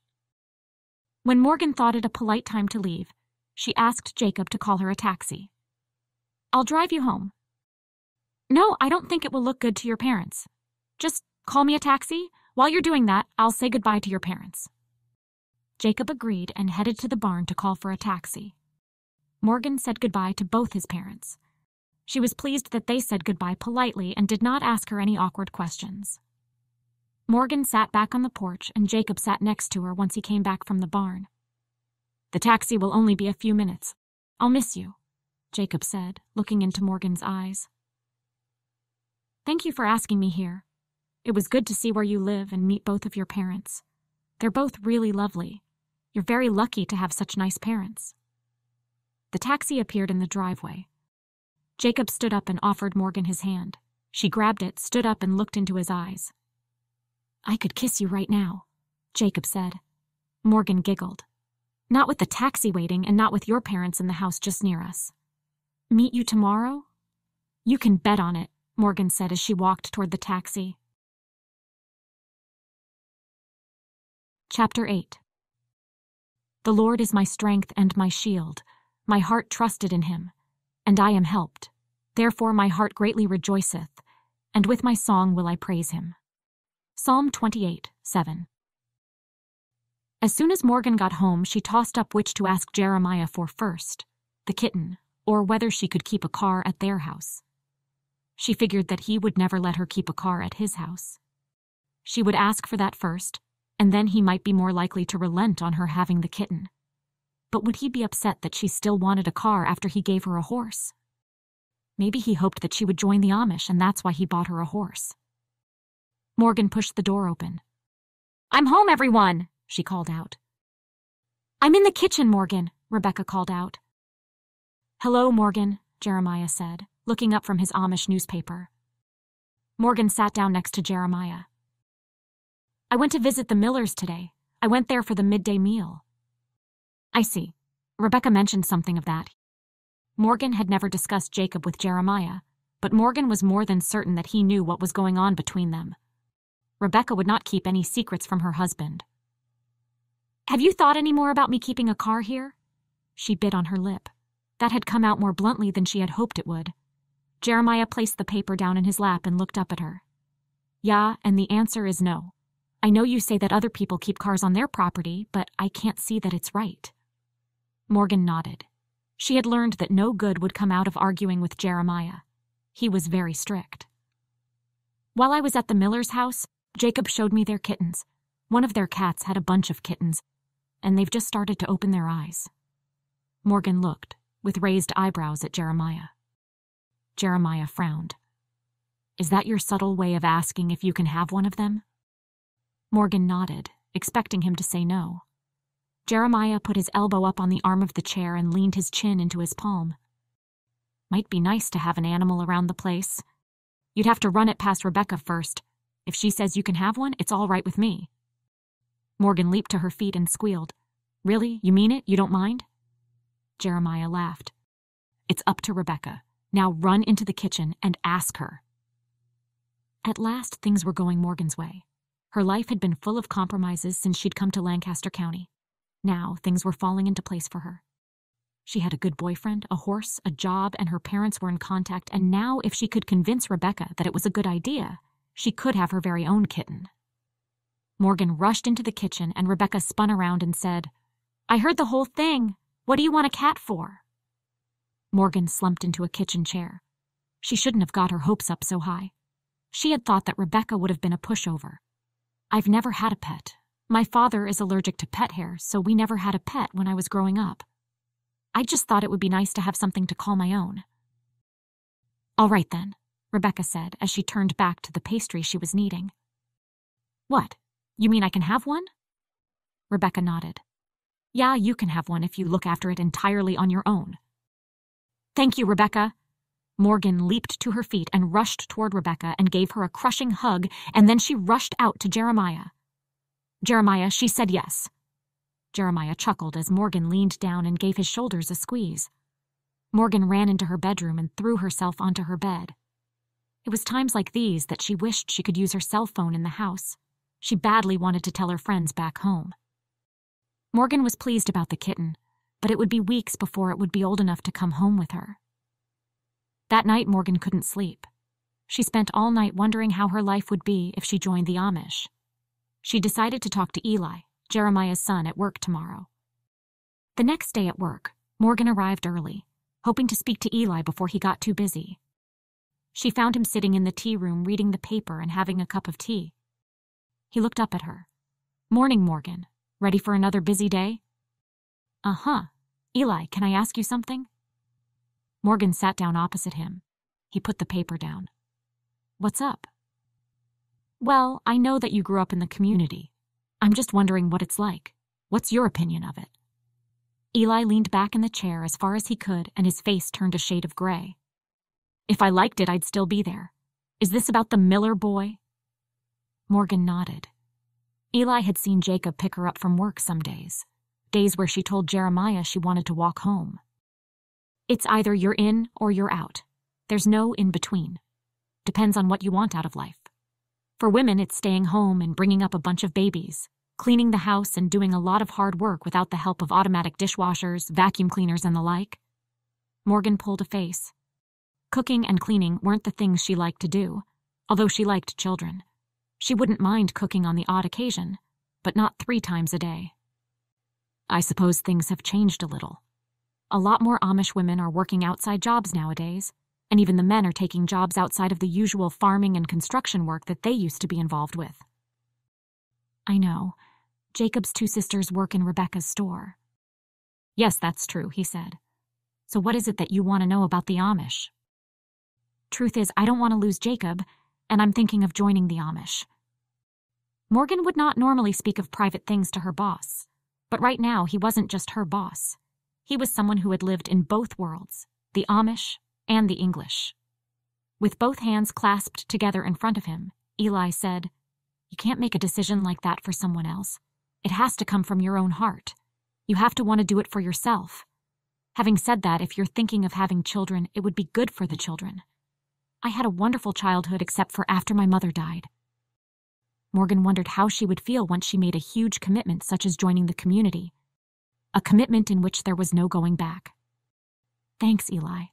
When Morgan thought it a polite time to leave, she asked Jacob to call her a taxi. I'll drive you home. No, I don't think it will look good to your parents. Just call me a taxi. While you're doing that, I'll say goodbye to your parents. Jacob agreed and headed to the barn to call for a taxi. Morgan said goodbye to both his parents. She was pleased that they said goodbye politely and did not ask her any awkward questions. Morgan sat back on the porch and Jacob sat next to her once he came back from the barn. The taxi will only be a few minutes. I'll miss you, Jacob said, looking into Morgan's eyes. Thank you for asking me here. It was good to see where you live and meet both of your parents. They're both really lovely. You're very lucky to have such nice parents. The taxi appeared in the driveway. Jacob stood up and offered Morgan his hand. She grabbed it, stood up, and looked into his eyes. I could kiss you right now, Jacob said. Morgan giggled. Not with the taxi waiting and not with your parents in the house just near us. Meet you tomorrow? You can bet on it, Morgan said as she walked toward the taxi. Chapter 8. The Lord is my strength and my shield. My heart trusted in him, and I am helped. Therefore my heart greatly rejoiceth, and with my song will I praise him. Psalm 28:7. As soon as Morgan got home, she tossed up which to ask Jeremiah for first, the kitten, or whether she could keep a car at their house. She figured that he would never let her keep a car at his house. She would ask for that first, and then he might be more likely to relent on her having the kitten. But would he be upset that she still wanted a car after he gave her a horse? Maybe he hoped that she would join the Amish, and that's why he bought her a horse. Morgan pushed the door open. I'm home, everyone, she called out. I'm in the kitchen, Morgan, Rebecca called out. Hello, Morgan, Jeremiah said, looking up from his Amish newspaper. Morgan sat down next to Jeremiah. I went to visit the Millers today. I went there for the midday meal. I see. Rebecca mentioned something of that. Morgan had never discussed Jacob with Jeremiah, but Morgan was more than certain that he knew what was going on between them. Rebecca would not keep any secrets from her husband. Have you thought any more about me keeping a car here? She bit on her lip. That had come out more bluntly than she had hoped it would. Jeremiah placed the paper down in his lap and looked up at her. Yeah, and the answer is no. I know you say that other people keep cars on their property, but I can't see that it's right. Morgan nodded. She had learned that no good would come out of arguing with Jeremiah. He was very strict. While I was at the Miller's house, Jacob showed me their kittens. One of their cats had a bunch of kittens, and they've just started to open their eyes. Morgan looked, with raised eyebrows, at Jeremiah. Jeremiah frowned. Is that your subtle way of asking if you can have one of them? Morgan nodded, expecting him to say no. Jeremiah put his elbow up on the arm of the chair and leaned his chin into his palm. Might be nice to have an animal around the place. You'd have to run it past Rebecca first. If she says you can have one, it's all right with me. Morgan leaped to her feet and squealed. Really? You mean it? You don't mind? Jeremiah laughed. It's up to Rebecca. Now run into the kitchen and ask her. At last, things were going Morgan's way. Her life had been full of compromises since she'd come to Lancaster County. Now, things were falling into place for her. She had a good boyfriend, a horse, a job, and her parents were in contact, and now if she could convince Rebecca that it was a good idea, she could have her very own kitten. Morgan rushed into the kitchen, and Rebecca spun around and said, I heard the whole thing. What do you want a cat for? Morgan slumped into a kitchen chair. She shouldn't have got her hopes up so high. She had thought that Rebecca would have been a pushover. I've never had a pet. My father is allergic to pet hair, so we never had a pet when I was growing up. I just thought it would be nice to have something to call my own. All right then, Rebecca said as she turned back to the pastry she was kneading. What? You mean I can have one? Rebecca nodded. Yeah, you can have one if you look after it entirely on your own. Thank you, Rebecca. Morgan leaped to her feet and rushed toward Rebecca and gave her a crushing hug, and then she rushed out to Jeremiah. Jeremiah, she said yes. Jeremiah chuckled as Morgan leaned down and gave his shoulders a squeeze. Morgan ran into her bedroom and threw herself onto her bed. It was times like these that she wished she could use her cell phone in the house. She badly wanted to tell her friends back home. Morgan was pleased about the kitten, but it would be weeks before it would be old enough to come home with her. That night, Morgan couldn't sleep. She spent all night wondering how her life would be if she joined the Amish. She decided to talk to Eli, Jeremiah's son, at work tomorrow. The next day at work, Morgan arrived early, hoping to speak to Eli before he got too busy. She found him sitting in the tea room reading the paper and having a cup of tea. He looked up at her. Morning, Morgan. Ready for another busy day? Uh-huh. Eli, can I ask you something? Morgan sat down opposite him. He put the paper down. What's up? Well, I know that you grew up in the community. I'm just wondering what it's like. What's your opinion of it? Eli leaned back in the chair as far as he could, and his face turned a shade of gray. If I liked it, I'd still be there. Is this about the Miller boy? Morgan nodded. Eli had seen Jacob pick her up from work some days where she told Jeremiah she wanted to walk home. It's either you're in or you're out. There's no in between. Depends on what you want out of life. For women, it's staying home and bringing up a bunch of babies, cleaning the house and doing a lot of hard work without the help of automatic dishwashers, vacuum cleaners, and the like. Morgan pulled a face. Cooking and cleaning weren't the things she liked to do, although she liked children. She wouldn't mind cooking on the odd occasion, but not 3 times a day. I suppose things have changed a little. A lot more Amish women are working outside jobs nowadays, and even the men are taking jobs outside of the usual farming and construction work that they used to be involved with. I know. Jacob's 2 sisters work in Rebecca's store. Yes, that's true, he said. So what is it that you want to know about the Amish? Truth is, I don't want to lose Jacob, and I'm thinking of joining the Amish. Morgan would not normally speak of private things to her boss, but right now he wasn't just her boss. He was someone who had lived in both worlds, the Amish and the English. With both hands clasped together in front of him, Eli said, You can't make a decision like that for someone else. It has to come from your own heart. You have to want to do it for yourself. Having said that, if you're thinking of having children, it would be good for the children. I had a wonderful childhood except for after my mother died. Morgan wondered how she would feel once she made a huge commitment such as joining the community. A commitment in which there was no going back. Thanks, Eli.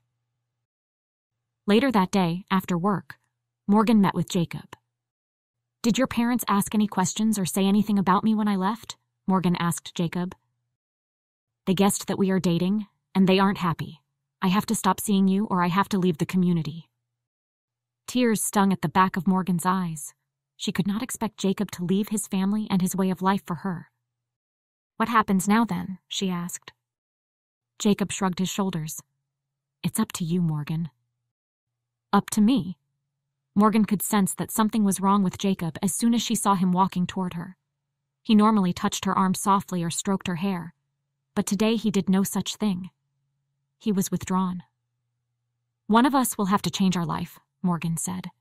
Later that day, after work, Morgan met with Jacob. Did your parents ask any questions or say anything about me when I left? Morgan asked Jacob. They guessed that we are dating, and they aren't happy. I have to stop seeing you or I have to leave the community." Tears stung at the back of Morgan's eyes. She could not expect Jacob to leave his family and his way of life for her. "What happens now then?" she asked. Jacob shrugged his shoulders. "It's up to you, Morgan." "Up to me?" Morgan could sense that something was wrong with Jacob as soon as she saw him walking toward her. He normally touched her arm softly or stroked her hair, but today he did no such thing. He was withdrawn. "One of us will have to change our life," Morgan said.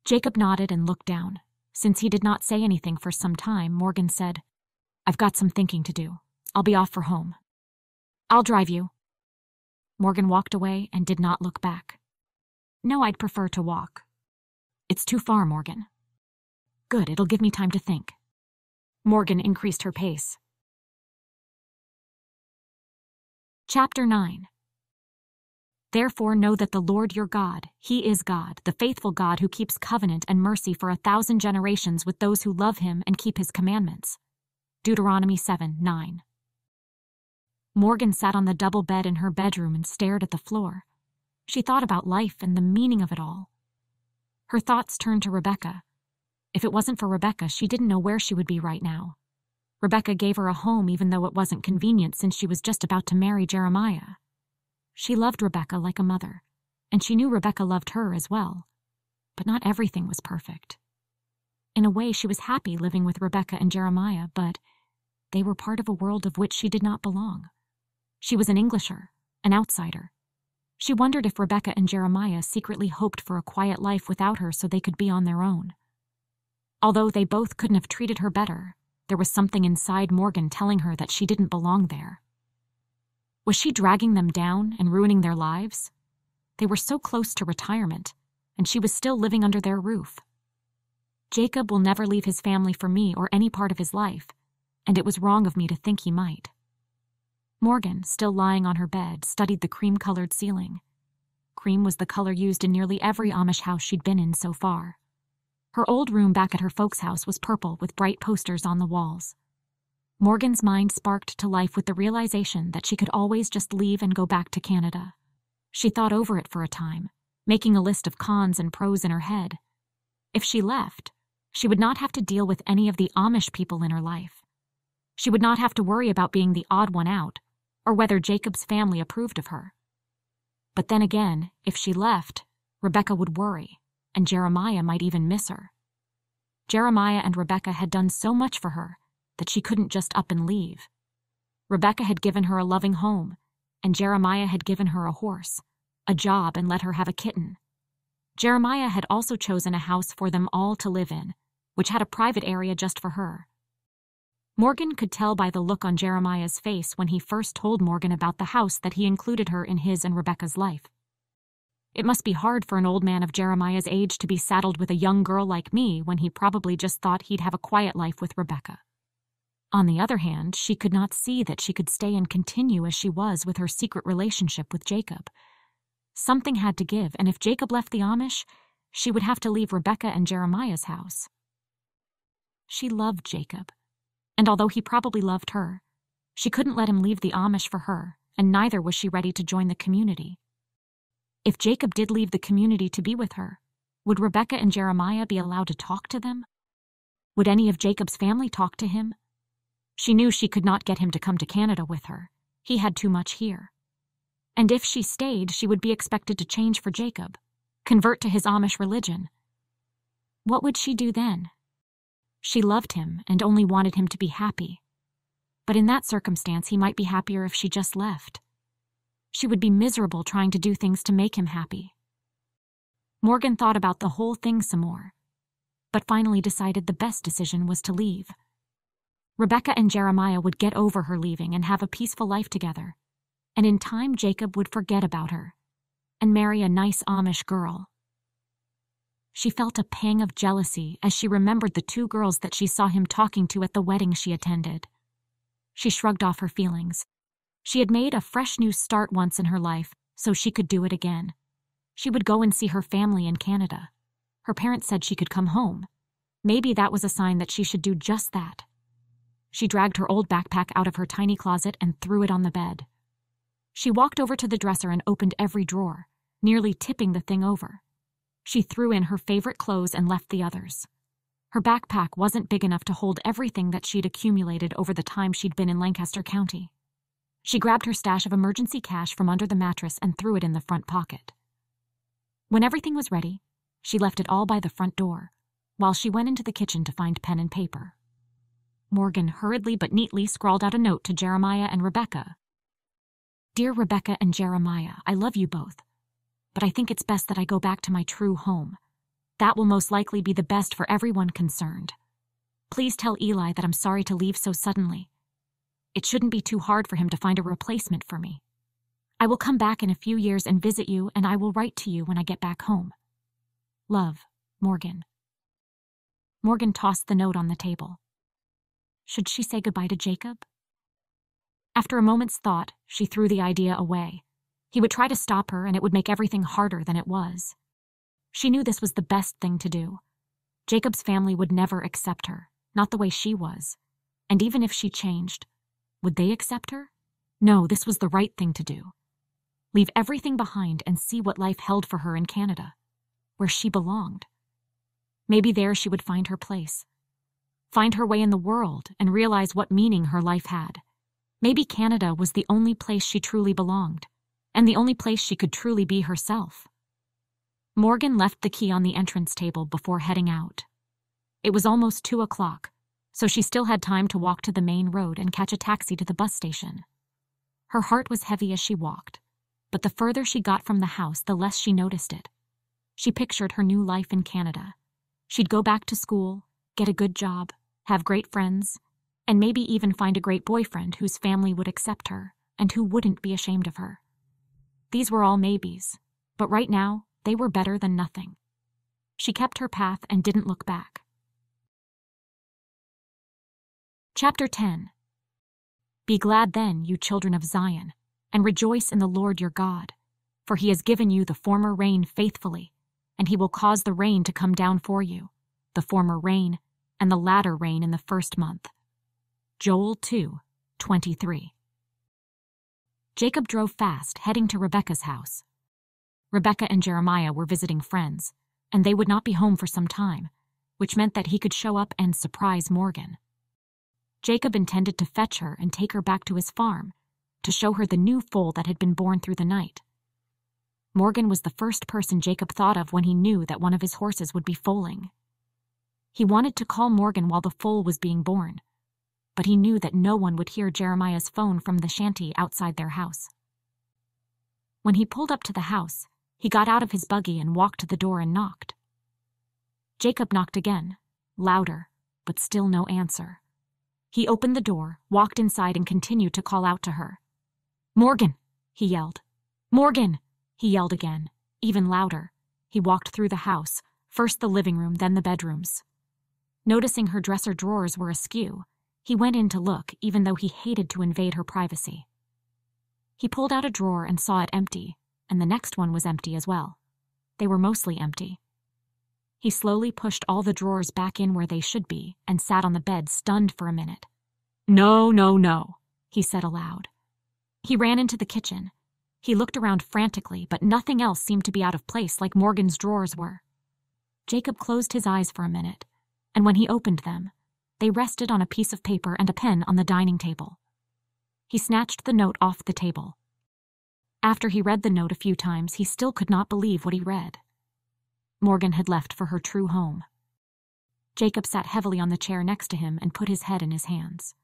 Jacob nodded and looked down. Since he did not say anything for some time, Morgan said, "I've got some thinking to do. I'll be off for home." "I'll drive you." Morgan walked away and did not look back. "No, I'd prefer to walk." "It's too far, Morgan." "Good, it'll give me time to think." Morgan increased her pace. Chapter 9. Therefore know that the Lord your God, He is God, the faithful God who keeps covenant and mercy for 1,000 generations with those who love Him and keep His commandments. Deuteronomy 7:9. Morgan sat on the double bed in her bedroom and stared at the floor. She thought about life and the meaning of it all. Her thoughts turned to Rebecca. If it wasn't for Rebecca, she didn't know where she would be right now. Rebecca gave her a home even though it wasn't convenient since she was just about to marry Jeremiah. She loved Rebecca like a mother, and she knew Rebecca loved her as well. But not everything was perfect. In a way, she was happy living with Rebecca and Jeremiah, but they were part of a world of which she did not belong. She was an Englisher, an outsider. She wondered if Rebecca and Jeremiah secretly hoped for a quiet life without her so they could be on their own. Although they both couldn't have treated her better, there was something inside Morgan telling her that she didn't belong there. Was she dragging them down and ruining their lives? They were so close to retirement, and she was still living under their roof. Jacob will never leave his family for me or any part of his life, and it was wrong of me to think he might. Morgan, still lying on her bed, studied the cream-colored ceiling. Cream was the color used in nearly every Amish house she'd been in so far. Her old room back at her folks' house was purple with bright posters on the walls. Morgan's mind sparked to life with the realization that she could always just leave and go back to Canada. She thought over it for a time, making a list of cons and pros in her head. If she left, she would not have to deal with any of the Amish people in her life. She would not have to worry about being the odd one out, or whether Jacob's family approved of her. But then again, if she left, Rebecca would worry, and Jeremiah might even miss her. Jeremiah and Rebecca had done so much for her that she couldn't just up and leave. Rebecca had given her a loving home, and Jeremiah had given her a horse, a job, and let her have a kitten. Jeremiah had also chosen a house for them all to live in, which had a private area just for her. Morgan could tell by the look on Jeremiah's face when he first told Morgan about the house that he included her in his and Rebecca's life. It must be hard for an old man of Jeremiah's age to be saddled with a young girl like me when he probably just thought he'd have a quiet life with Rebecca. On the other hand, she could not see that she could stay and continue as she was with her secret relationship with Jacob. Something had to give, and if Jacob left the Amish, she would have to leave Rebecca and Jeremiah's house. She loved Jacob, and although he probably loved her, she couldn't let him leave the Amish for her, and neither was she ready to join the community. If Jacob did leave the community to be with her, would Rebecca and Jeremiah be allowed to talk to them? Would any of Jacob's family talk to him? She knew she could not get him to come to Canada with her. He had too much here. And if she stayed, she would be expected to change for Jacob, convert to his Amish religion. What would she do then? She loved him and only wanted him to be happy. But in that circumstance, he might be happier if she just left. She would be miserable trying to do things to make him happy. Morgan thought about the whole thing some more, but finally decided the best decision was to leave. Rebecca and Jeremiah would get over her leaving and have a peaceful life together, and in time Jacob would forget about her and marry a nice Amish girl. She felt a pang of jealousy as she remembered the two girls that she saw him talking to at the wedding she attended. She shrugged off her feelings. She had made a fresh new start once in her life, so she could do it again. She would go and see her family in Canada. Her parents said she could come home. Maybe that was a sign that she should do just that. She dragged her old backpack out of her tiny closet and threw it on the bed. She walked over to the dresser and opened every drawer, nearly tipping the thing over. She threw in her favorite clothes and left the others. Her backpack wasn't big enough to hold everything that she'd accumulated over the time she'd been in Lancaster County. She grabbed her stash of emergency cash from under the mattress and threw it in the front pocket. When everything was ready, she left it all by the front door, while she went into the kitchen to find pen and paper. Morgan hurriedly but neatly scrawled out a note to Jeremiah and Rebecca. "Dear Rebecca and Jeremiah, I love you both, but I think it's best that I go back to my true home. That will most likely be the best for everyone concerned. Please tell Eli that I'm sorry to leave so suddenly. It shouldn't be too hard for him to find a replacement for me. I will come back in a few years and visit you, and I will write to you when I get back home. Love, Morgan." Morgan tossed the note on the table. Should she say goodbye to Jacob? After a moment's thought, she threw the idea away. He would try to stop her, and it would make everything harder than it was. She knew this was the best thing to do. Jacob's family would never accept her, not the way she was. And even if she changed, would they accept her? No, this was the right thing to do. Leave everything behind and see what life held for her in Canada, where she belonged. Maybe there she would find her place, find her way in the world, and realize what meaning her life had. Maybe Canada was the only place she truly belonged, and the only place she could truly be herself. Morgan left the key on the entrance table before heading out. It was almost 2 o'clock, so she still had time to walk to the main road and catch a taxi to the bus station. Her heart was heavy as she walked, but the further she got from the house, the less she noticed it. She pictured her new life in Canada. She'd go back to school, get a good job, have great friends, and maybe even find a great boyfriend whose family would accept her and who wouldn't be ashamed of her. These were all maybes, but right now, they were better than nothing. She kept her path and didn't look back. Chapter 10. Be glad then, you children of Zion, and rejoice in the Lord your God, for he has given you the former rain faithfully, and he will cause the rain to come down for you, the former rain and the latter rain in the first month. Joel 2:23. Jacob drove fast, heading to Rebecca's house. Rebecca and Jeremiah were visiting friends, and they would not be home for some time, which meant that he could show up and surprise Morgan. Jacob intended to fetch her and take her back to his farm, to show her the new foal that had been born through the night. Morgan was the first person Jacob thought of when he knew that one of his horses would be foaling. He wanted to call Morgan while the foal was being born, but he knew that no one would hear Jeremiah's phone from the shanty outside their house. When he pulled up to the house, he got out of his buggy and walked to the door and knocked. Jacob knocked again, louder, but still no answer. He opened the door, walked inside, and continued to call out to her. "Morgan!" he yelled. "Morgan!" he yelled again, even louder. He walked through the house, first the living room, then the bedrooms. Noticing her dresser drawers were askew, he went in to look, even though he hated to invade her privacy. He pulled out a drawer and saw it empty, and the next one was empty as well. They were mostly empty. He slowly pushed all the drawers back in where they should be and sat on the bed, stunned for a minute. "No, no, no," he said aloud. He ran into the kitchen. He looked around frantically, but nothing else seemed to be out of place like Morgan's drawers were. Jacob closed his eyes for a minute, and when he opened them, they rested on a piece of paper and a pen on the dining table. He snatched the note off the table. After he read the note a few times, he still could not believe what he read. Morgan had left for her true home. Jacob sat heavily on the chair next to him and put his head in his hands.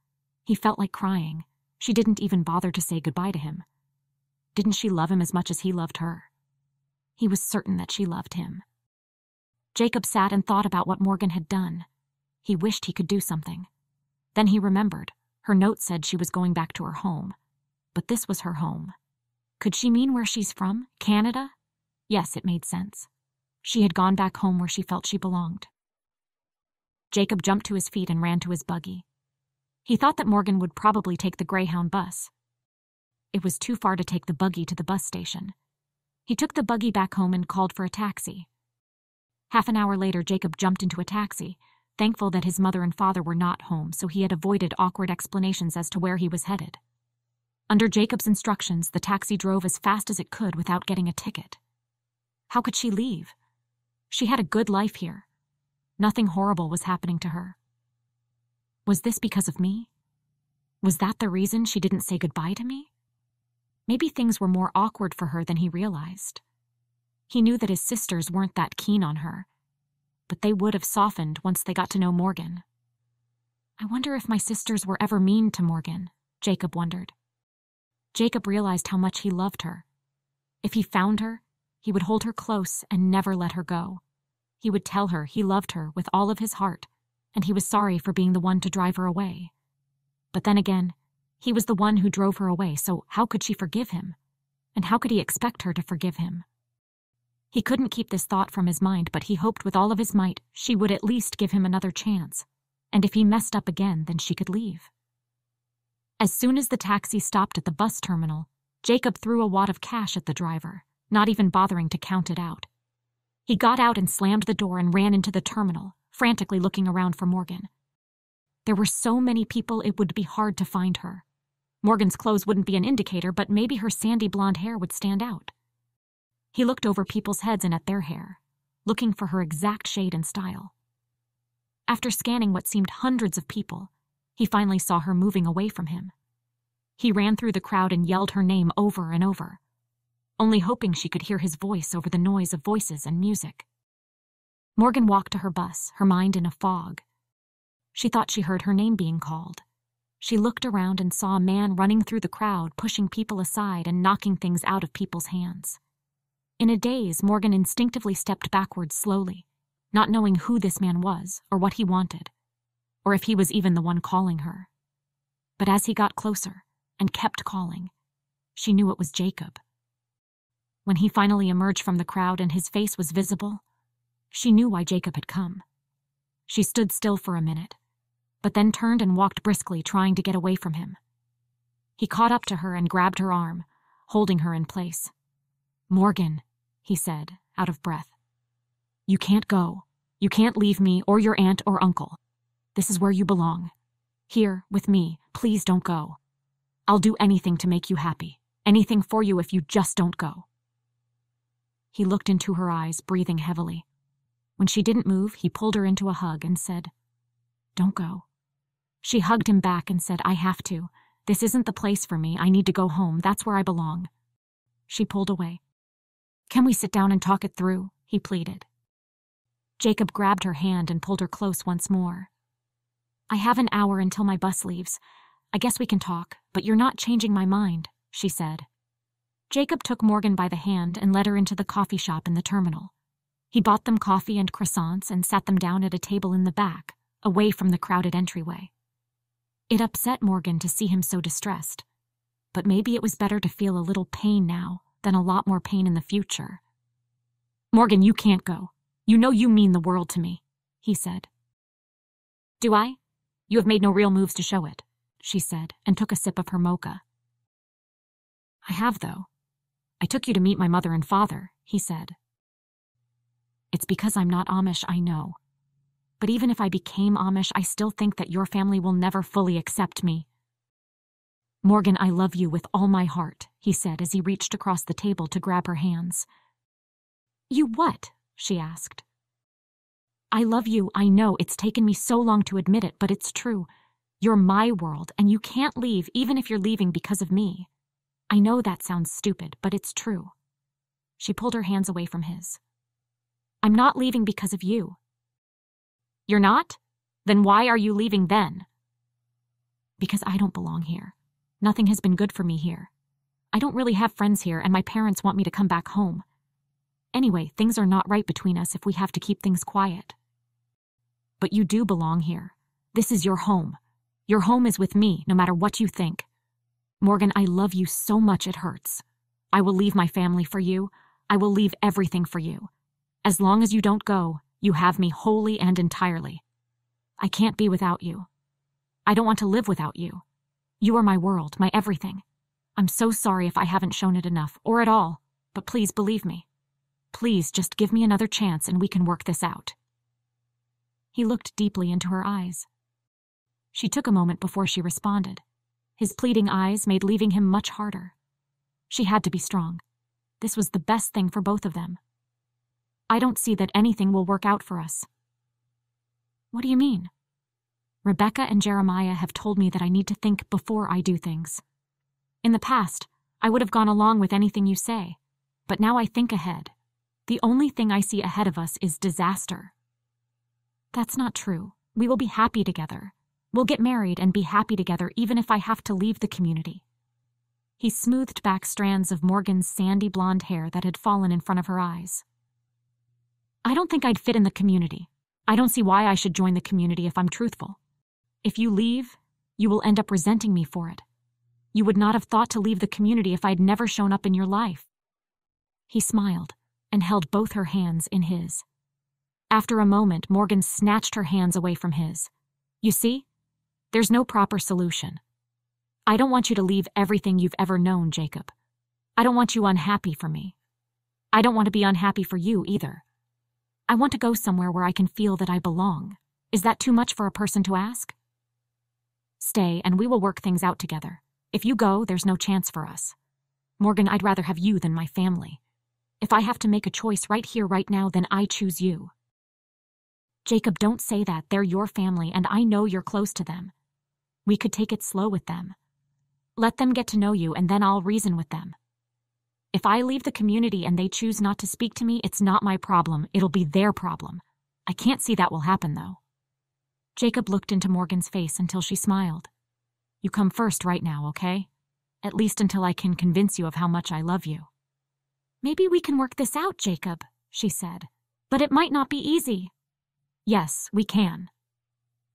He felt like crying. She didn't even bother to say goodbye to him. Didn't she love him as much as he loved her? He was certain that she loved him. Jacob sat and thought about what Morgan had done. He wished he could do something. Then he remembered. Her note said she was going back to her home. But this was her home. Could she mean where she's from? Canada? Yes, it made sense. She had gone back home where she felt she belonged. Jacob jumped to his feet and ran to his buggy. He thought that Morgan would probably take the Greyhound bus. It was too far to take the buggy to the bus station. He took the buggy back home and called for a taxi. Half an hour later, Jacob jumped into a taxi, thankful that his mother and father were not home, so he had avoided awkward explanations as to where he was headed. Under Jacob's instructions, the taxi drove as fast as it could without getting a ticket. How could she leave? She had a good life here. Nothing horrible was happening to her. Was this because of me? Was that the reason she didn't say goodbye to me? Maybe things were more awkward for her than he realized. He knew that his sisters weren't that keen on her, but they would have softened once they got to know Morgan. I wonder if my sisters were ever mean to Morgan, Jacob wondered. Jacob realized how much he loved her. If he found her, he would hold her close and never let her go. He would tell her he loved her with all of his heart, and he was sorry for being the one to drive her away. But then again, he was the one who drove her away, so how could she forgive him? And how could he expect her to forgive him? He couldn't keep this thought from his mind, but he hoped with all of his might she would at least give him another chance, and if he messed up again, then she could leave. As soon as the taxi stopped at the bus terminal, Jacob threw a wad of cash at the driver, not even bothering to count it out. He got out and slammed the door and ran into the terminal, frantically looking around for Morgan. There were so many people it would be hard to find her. Morgan's clothes wouldn't be an indicator, but maybe her sandy blonde hair would stand out. He looked over people's heads and at their hair, looking for her exact shade and style. After scanning what seemed hundreds of people, he finally saw her moving away from him. He ran through the crowd and yelled her name over and over, only hoping she could hear his voice over the noise of voices and music. Morgan walked to her bus, her mind in a fog. She thought she heard her name being called. She looked around and saw a man running through the crowd, pushing people aside and knocking things out of people's hands. In a daze, Morgan instinctively stepped backwards slowly, not knowing who this man was or what he wanted, or if he was even the one calling her. But as he got closer and kept calling, she knew it was Jacob. When he finally emerged from the crowd and his face was visible, she knew why Jacob had come. She stood still for a minute, but then turned and walked briskly, trying to get away from him. He caught up to her and grabbed her arm, holding her in place. "Morgan," he said, out of breath. "You can't go. You can't leave me or your aunt or uncle. This is where you belong. Here, with me. Please don't go. I'll do anything to make you happy. Anything for you if you just don't go." He looked into her eyes, breathing heavily. When she didn't move, he pulled her into a hug and said, "Don't go." She hugged him back and said, "I have to. This isn't the place for me. I need to go home. That's where I belong." She pulled away. "Can we sit down and talk it through?" he pleaded. Jacob grabbed her hand and pulled her close once more. "I have an hour until my bus leaves. I guess we can talk, but you're not changing my mind," she said. Jacob took Morgan by the hand and led her into the coffee shop in the terminal. He bought them coffee and croissants and sat them down at a table in the back, away from the crowded entryway. It upset Morgan to see him so distressed, but maybe it was better to feel a little pain now than a lot more pain in the future. "Morgan, you can't go. You know you mean the world to me," he said. "Do I? You have made no real moves to show it," she said, and took a sip of her mocha. "I have, though. I took you to meet my mother and father," he said. "It's because I'm not Amish, I know. But even if I became Amish, I still think that your family will never fully accept me." "Morgan, I love you with all my heart," he said as he reached across the table to grab her hands. "You what?" she asked. "I love you, I know. It's taken me so long to admit it, but it's true. You're my world, and you can't leave even if you're leaving because of me. I know that sounds stupid, but it's true." She pulled her hands away from his. "I'm not leaving because of you." "You're not? Then why are you leaving then?" "Because I don't belong here. Nothing has been good for me here. I don't really have friends here, and my parents want me to come back home. Anyway, things are not right between us if we have to keep things quiet." "But you do belong here. This is your home. Your home is with me, no matter what you think. Morgan, I love you so much it hurts. I will leave my family for you. I will leave everything for you. As long as you don't go, you have me wholly and entirely. I can't be without you. I don't want to live without you. You are my world, my everything. I'm so sorry if I haven't shown it enough, or at all, but please believe me. Please just give me another chance and we can work this out." He looked deeply into her eyes. She took a moment before she responded. His pleading eyes made leaving him much harder. She had to be strong. This was the best thing for both of them. I don't see that anything will work out for us. What do you mean? Rebecca and Jeremiah have told me that I need to think before I do things. In the past, I would have gone along with anything you say, but now I think ahead. The only thing I see ahead of us is disaster. That's not true. We will be happy together. We'll get married and be happy together even if I have to leave the community. He smoothed back strands of Morgan's sandy blonde hair that had fallen in front of her eyes. I don't think I'd fit in the community. I don't see why I should join the community if I'm truthful. If you leave, you will end up resenting me for it. You would not have thought to leave the community if I'd never shown up in your life. He smiled and held both her hands in his. After a moment, Morgan snatched her hands away from his. You see? There's no proper solution. I don't want you to leave everything you've ever known, Jacob. I don't want you unhappy for me. I don't want to be unhappy for you either. I want to go somewhere where I can feel that I belong. Is that too much for a person to ask? Stay, and we will work things out together. If you go, there's no chance for us. Morgan, I'd rather have you than my family. If I have to make a choice right here, right now, then I choose you. Jacob, don't say that. They're your family, and I know you're close to them. We could take it slow with them. Let them get to know you, and then I'll reason with them. If I leave the community and they choose not to speak to me, it's not my problem. It'll be their problem. I can't see that will happen, though. Jacob looked into Morgan's face until she smiled. You come first right now, okay? At least until I can convince you of how much I love you. Maybe we can work this out, Jacob, she said. But it might not be easy. Yes, we can.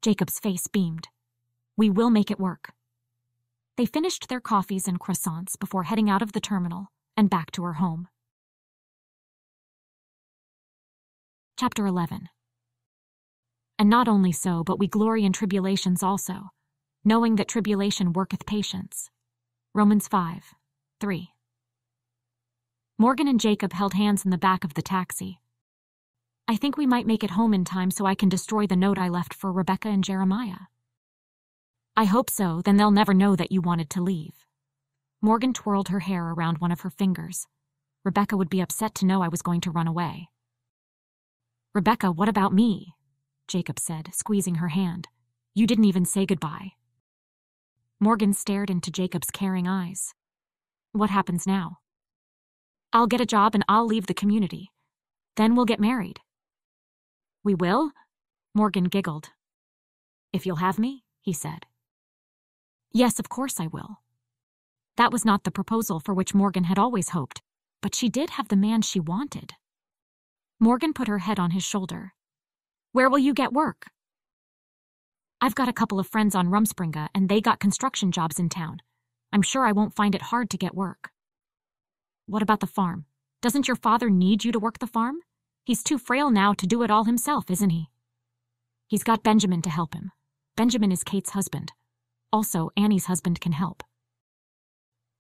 Jacob's face beamed. We will make it work. They finished their coffees and croissants before heading out of the terminal and back to her home. Chapter 11. And not only so, but we glory in tribulations also, knowing that tribulation worketh patience. Romans 5:3. Morgan and Jacob held hands in the back of the taxi. I think we might make it home in time so I can destroy the note I left for Rebecca and Jeremiah. I hope so, then they'll never know that you wanted to leave. Morgan twirled her hair around one of her fingers. Rebecca would be upset to know I was going to run away. Rebecca, what about me? Jacob said, squeezing her hand. You didn't even say goodbye. Morgan stared into Jacob's caring eyes. What happens now? I'll get a job and I'll leave the community. Then we'll get married. We will? Morgan giggled. If you'll have me, he said. Yes, of course I will. That was not the proposal for which Morgan had always hoped, but she did have the man she wanted. Morgan put her head on his shoulder. Where will you get work? I've got a couple of friends on Rumspringa and they got construction jobs in town. I'm sure I won't find it hard to get work. What about the farm? Doesn't your father need you to work the farm? He's too frail now to do it all himself, isn't he? He's got Benjamin to help him. Benjamin is Kate's husband. Also, Annie's husband can help.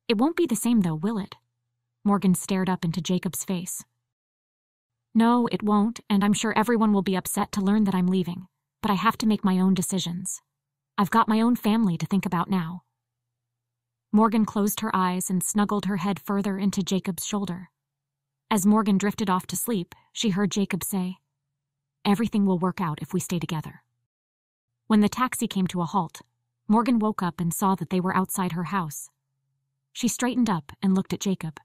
It won't be the same though, will it? Morgan stared up into Jacob's face. No, it won't, and I'm sure everyone will be upset to learn that I'm leaving, but I have to make my own decisions. I've got my own family to think about now. Morgan closed her eyes and snuggled her head further into Jacob's shoulder. As Morgan drifted off to sleep, she heard Jacob say, Everything will work out if we stay together. When the taxi came to a halt, Morgan woke up and saw that they were outside her house. She straightened up and looked at Jacob.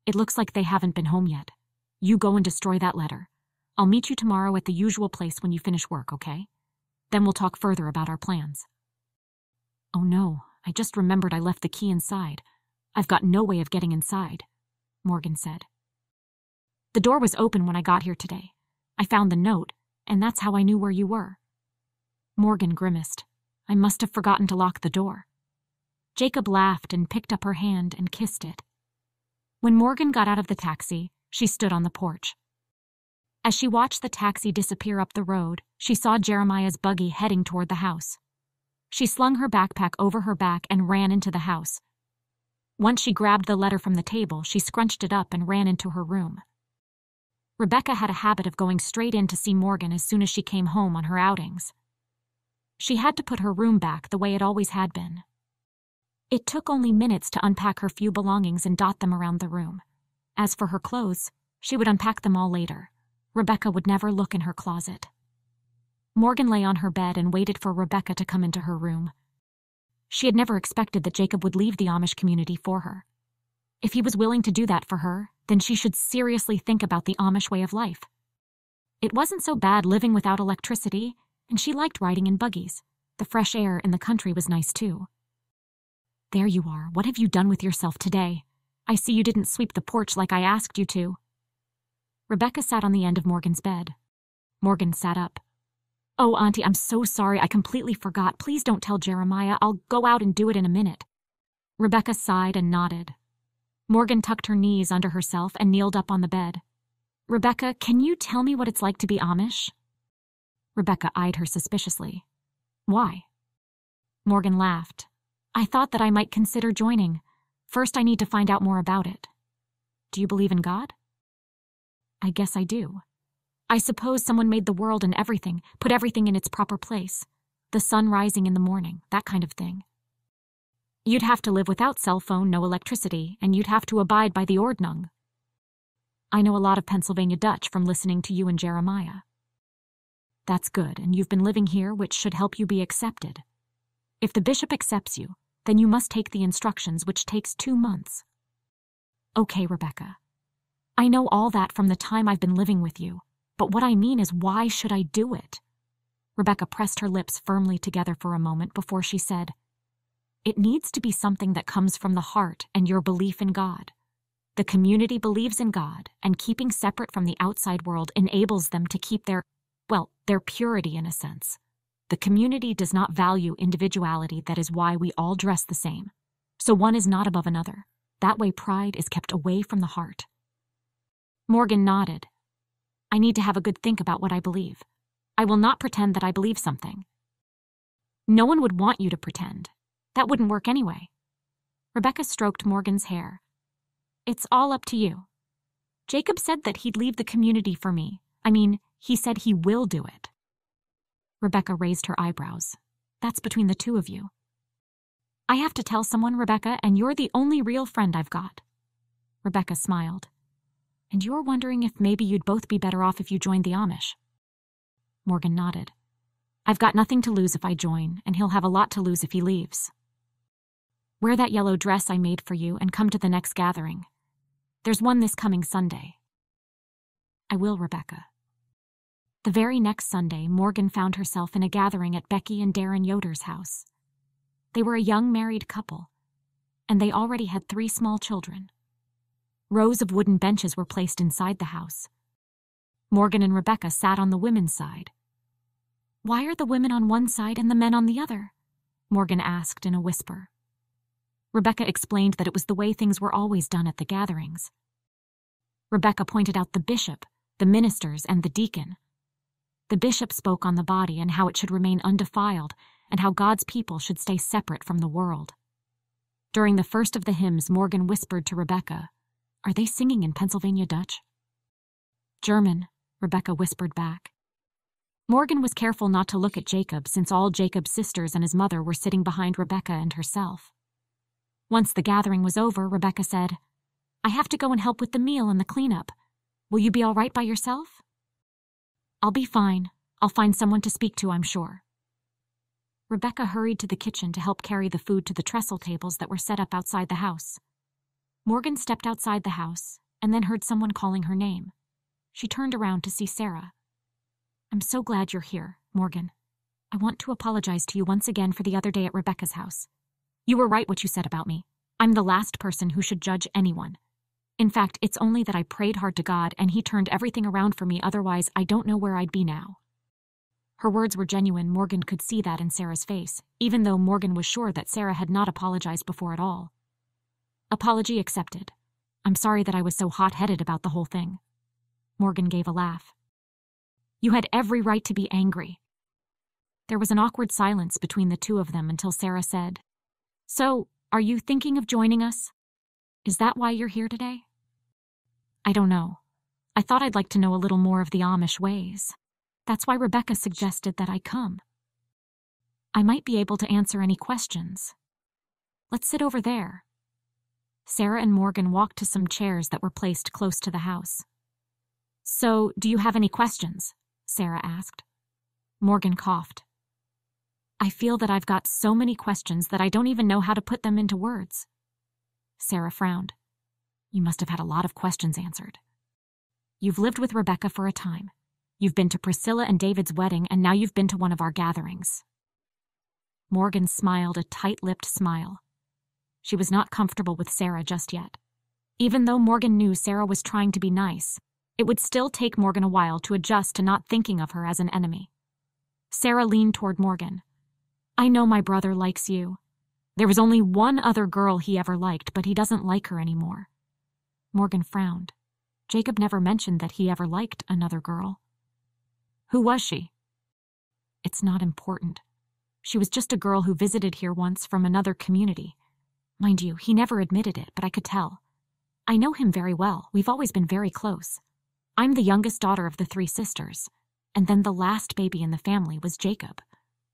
It looks like they haven't been home yet. You go and destroy that letter. I'll meet you tomorrow at the usual place when you finish work, okay? Then we'll talk further about our plans. Oh no, I just remembered I left the key inside. I've got no way of getting inside, Morgan said. The door was open when I got here today. I found the note, and that's how I knew where you were. Morgan grimaced. I must have forgotten to lock the door. Jacob laughed and picked up her hand and kissed it. When Morgan got out of the taxi, she stood on the porch. As she watched the taxi disappear up the road, she saw Jeremiah's buggy heading toward the house. She slung her backpack over her back and ran into the house. Once she grabbed the letter from the table, she scrunched it up and ran into her room. Rebecca had a habit of going straight in to see Morgan as soon as she came home on her outings. She had to put her room back the way it always had been. It took only minutes to unpack her few belongings and dot them around the room. As for her clothes, she would unpack them all later. Rebecca would never look in her closet. Morgan lay on her bed and waited for Rebecca to come into her room. She had never expected that Jacob would leave the Amish community for her. If he was willing to do that for her, then she should seriously think about the Amish way of life. It wasn't so bad living without electricity, and she liked riding in buggies. The fresh air in the country was nice too. There you are. What have you done with yourself today? I see you didn't sweep the porch like I asked you to. Rebecca sat on the end of Morgan's bed. Morgan sat up. Oh, Auntie, I'm so sorry. I completely forgot. Please don't tell Jeremiah. I'll go out and do it in a minute. Rebecca sighed and nodded. Morgan tucked her knees under herself and kneeled up on the bed. Rebecca, can you tell me what it's like to be Amish? Rebecca eyed her suspiciously. Why? Morgan laughed. I thought that I might consider joining. First, I need to find out more about it. Do you believe in God? I guess I do. I suppose someone made the world and everything, put everything in its proper place. The sun rising in the morning, that kind of thing. You'd have to live without cell phone, no electricity, and you'd have to abide by the Ordnung. I know a lot of Pennsylvania Dutch from listening to you and Jeremiah. That's good, and you've been living here, which should help you be accepted. If the bishop accepts you, then you must take the instructions, which takes 2 months. Okay, Rebecca. I know all that from the time I've been living with you, but what I mean is, why should I do it? Rebecca pressed her lips firmly together for a moment before she said, It needs to be something that comes from the heart and your belief in God. The community believes in God, and keeping separate from the outside world enables them to keep their purity in a sense. The community does not value individuality. That is why we all dress the same. So one is not above another. That way pride is kept away from the heart. Morgan nodded. I need to have a good think about what I believe. I will not pretend that I believe something. No one would want you to pretend. That wouldn't work anyway. Rebecca stroked Morgan's hair. It's all up to you. Jacob said that he'd leave the community for me. He said he will do it. Rebecca raised her eyebrows. That's between the two of you. I have to tell someone, Rebecca, and you're the only real friend I've got. Rebecca smiled. And you're wondering if maybe you'd both be better off if you joined the Amish. Morgan nodded. I've got nothing to lose if I join, and he'll have a lot to lose if he leaves. Wear that yellow dress I made for you and come to the next gathering. There's one this coming Sunday. I will, Rebecca. The very next Sunday, Morgan found herself in a gathering at Becky and Darren Yoder's house. They were a young married couple, and they already had 3 small children. Rows of wooden benches were placed inside the house. Morgan and Rebecca sat on the women's side. Why are the women on one side and the men on the other? Morgan asked in a whisper. Rebecca explained that it was the way things were always done at the gatherings. Rebecca pointed out the bishop, the ministers, and the deacon. The bishop spoke on the body and how it should remain undefiled, and how God's people should stay separate from the world. During the first of the hymns, Morgan whispered to Rebecca, Are they singing in Pennsylvania Dutch? German, Rebecca whispered back. Morgan was careful not to look at Jacob, since all Jacob's sisters and his mother were sitting behind Rebecca and herself. Once the gathering was over, Rebecca said, I have to go and help with the meal and the cleanup. Will you be all right by yourself? I'll be fine. I'll find someone to speak to, I'm sure. Rebecca hurried to the kitchen to help carry the food to the trestle tables that were set up outside the house. Morgan stepped outside the house and then heard someone calling her name. She turned around to see Sarah. I'm so glad you're here, Morgan. I want to apologize to you once again for the other day at Rebecca's house. You were right what you said about me. I'm the last person who should judge anyone. In fact, it's only that I prayed hard to God and he turned everything around for me, otherwise I don't know where I'd be now. Her words were genuine. Morgan could see that in Sarah's face, even though Morgan was sure that Sarah had not apologized before at all. Apology accepted. I'm sorry that I was so hot-headed about the whole thing. Morgan gave a laugh. You had every right to be angry. There was an awkward silence between the two of them until Sarah said, So, are you thinking of joining us? Is that why you're here today? I don't know. I thought I'd like to know a little more of the Amish ways. That's why Rebecca suggested that I come. I might be able to answer any questions. Let's sit over there. Sarah and Morgan walked to some chairs that were placed close to the house. So, do you have any questions? Sarah asked. Morgan coughed. I feel that I've got so many questions that I don't even know how to put them into words. Sarah frowned. You must have had a lot of questions answered. You've lived with Rebecca for a time. You've been to Priscilla and David's wedding, and now you've been to one of our gatherings. Morgan smiled a tight-lipped smile. She was not comfortable with Sarah just yet. Even though Morgan knew Sarah was trying to be nice, it would still take Morgan a while to adjust to not thinking of her as an enemy. Sarah leaned toward Morgan. I know my brother likes you. There was only one other girl he ever liked, but he doesn't like her anymore. Morgan frowned. Jacob never mentioned that he ever liked another girl. Who was she? It's not important. She was just a girl who visited here once from another community. Mind you, he never admitted it, but I could tell. I know him very well. We've always been very close. I'm the youngest daughter of the 3 sisters, and then the last baby in the family was Jacob.